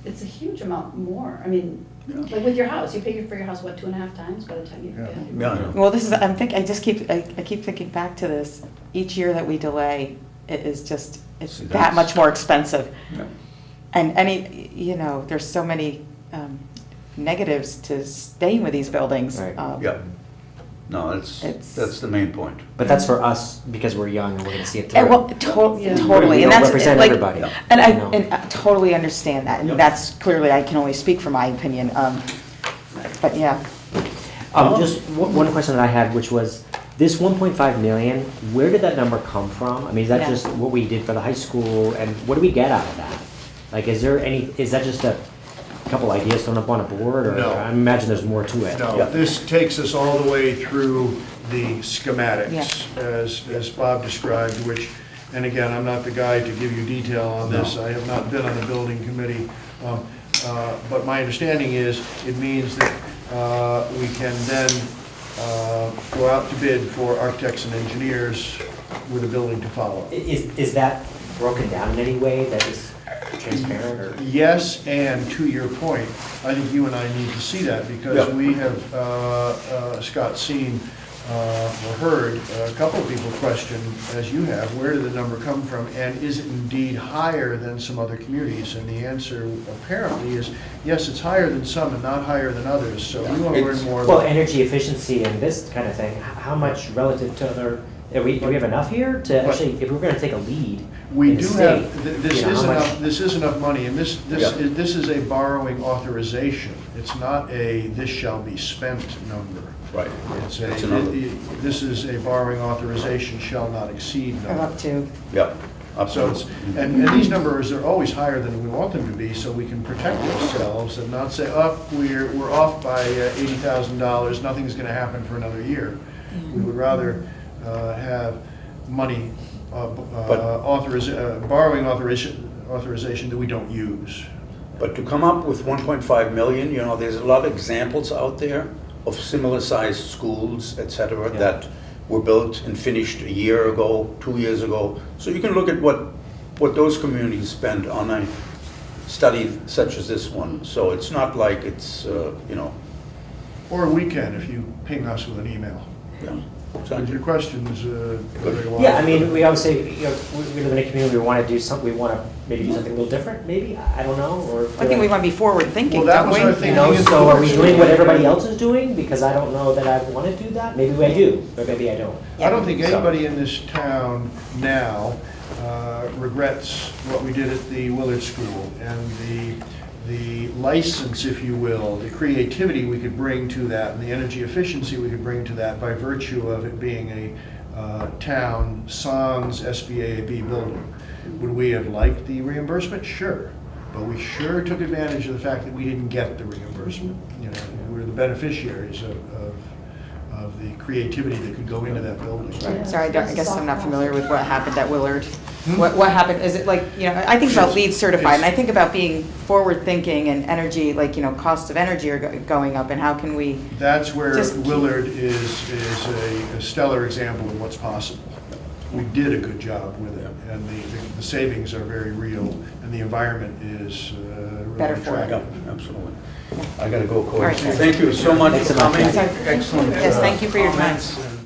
S5: it's a huge amount more, I mean, like with your house, you pay for your house, what, 2.5 times by the time you
S2: Yeah.
S5: get?
S1: yeah, I know.
S4: well, this is, I keep thinking back to this, each year that we delay, it is just, it's
S1: See,
S4: that
S1: that's-
S4: much more expensive.
S1: Yeah.
S4: And you know, there's so many negatives to staying with these buildings.
S7: Right.
S1: Yeah. No,
S4: It's-
S1: that's the main point.
S7: But that's for us, because we're young and we're gonna see it
S4: And
S7: through.
S4: well,
S5: Yeah.
S4: totally,
S7: We
S4: and
S7: don't
S4: that's
S7: represent
S4: like,
S7: everybody.
S1: Yeah.
S4: and
S7: you know.
S4: I totally understand that,
S1: Yeah.
S4: and that's clearly, I can only speak for my opinion, but yeah.
S7: Just one question that I had, which was, this 1.5 million, where did that number come from? I mean, is that
S4: Yeah.
S7: just what we did for the high school, and what do we get out of that? Like, is that just a couple ideas thrown up on a board, or
S2: No.
S7: I imagine there's more to it?
S2: No,
S1: Yeah.
S2: this takes us all the way through the schematics, as Bob described, which, and again, I'm not the guy to give you detail on this.
S1: No.
S2: I have not been on the building committee. But my understanding is, it means that we can then go out to bid for architects and engineers with a building to follow.
S7: Is that broken down in any way that is transparent, or?
S2: Yes, and to your point, I think you and I need to see that, because
S1: Yeah.
S2: we have, Scott, seen or heard a couple of people question, as you have, where did the number come from, and is it indeed higher than some other communities? And the answer apparently is, yes, it's higher than some and not higher than others, so we want to learn more
S7: Well,
S2: about.
S7: energy efficiency and this kind of thing, how much relative to other, do we have enough here to actually, if we're gonna take a lead
S2: We
S7: in the
S2: do
S7: state,
S2: have, this
S7: you know,
S2: is
S7: how much-
S2: enough, this is enough money, and this
S1: Yeah.
S2: is a borrowing authorization. It's not a this shall be spent number.
S1: Right.
S2: It's
S1: It's another-
S2: this is a borrowing authorization shall not exceed
S4: Or
S2: number.
S4: up to,
S1: Yeah,
S2: So
S1: absolutely.
S2: it's, and these numbers are always higher than we want them to be, so we can protect ourselves and not say, oh, we're off by $80,000, nothing's gonna happen for another year. We would rather have money, borrowing authorization that we don't use.
S1: But to come up with 1.5 million, you know, there's a lot of examples out there of similar sized schools, et cetera,
S7: Yeah.
S1: that were built and finished a year ago, 2 years ago. So you can look at what those communities spent on a study such as this one. So it's not like it's, you know,
S2: Or we can, if you ping us with an email.
S1: yeah.
S2: With your questions, very well.
S7: Yeah, I mean, we obviously, you know, we live in a community, we wanna do something, we wanna maybe do something a little different, maybe, I don't know, or.
S4: I think we want to be forward-thinking,
S2: Well, that
S4: don't
S2: was
S4: we?
S2: our
S7: You
S2: thinking.
S7: know, so are we doing what everybody else is doing? Because I don't know that I wanna do that, maybe I do, but maybe I don't.
S2: I don't think
S7: So-
S2: anybody in this town now regrets what we did at the Willard School, and the license, if you will, the creativity we could bring to that, and the energy efficiency we could bring to that by virtue of it being a town sans SBAB building. Would we have liked the reimbursement? Sure. But we sure took advantage of the fact that we didn't get the reimbursement. You know, we're the beneficiaries of the creativity that could go into that building.
S5: Yeah.
S4: Sorry, I guess I'm not familiar with what happened at Willard.
S2: Hmm?
S4: What happened, is it like, you know, I think about
S2: It's-
S4: LEED certified, and I
S2: it's-
S4: think about being forward-thinking and energy, like, you know, costs of energy are going up, and how can we,
S2: That's where
S4: Just keep-
S2: Willard is a stellar example of what's possible. We did a good job with it, and the savings are very real, and the environment is really
S4: Better for it.
S1: Yeah,
S2: attractive.
S1: absolutely. I gotta go, Corey.
S4: All right.
S1: Thank you so much
S7: Thanks
S1: for
S7: so much.
S1: coming.
S4: Yes,
S1: Excellent.
S4: yes, thank you for your time.
S1: comments, and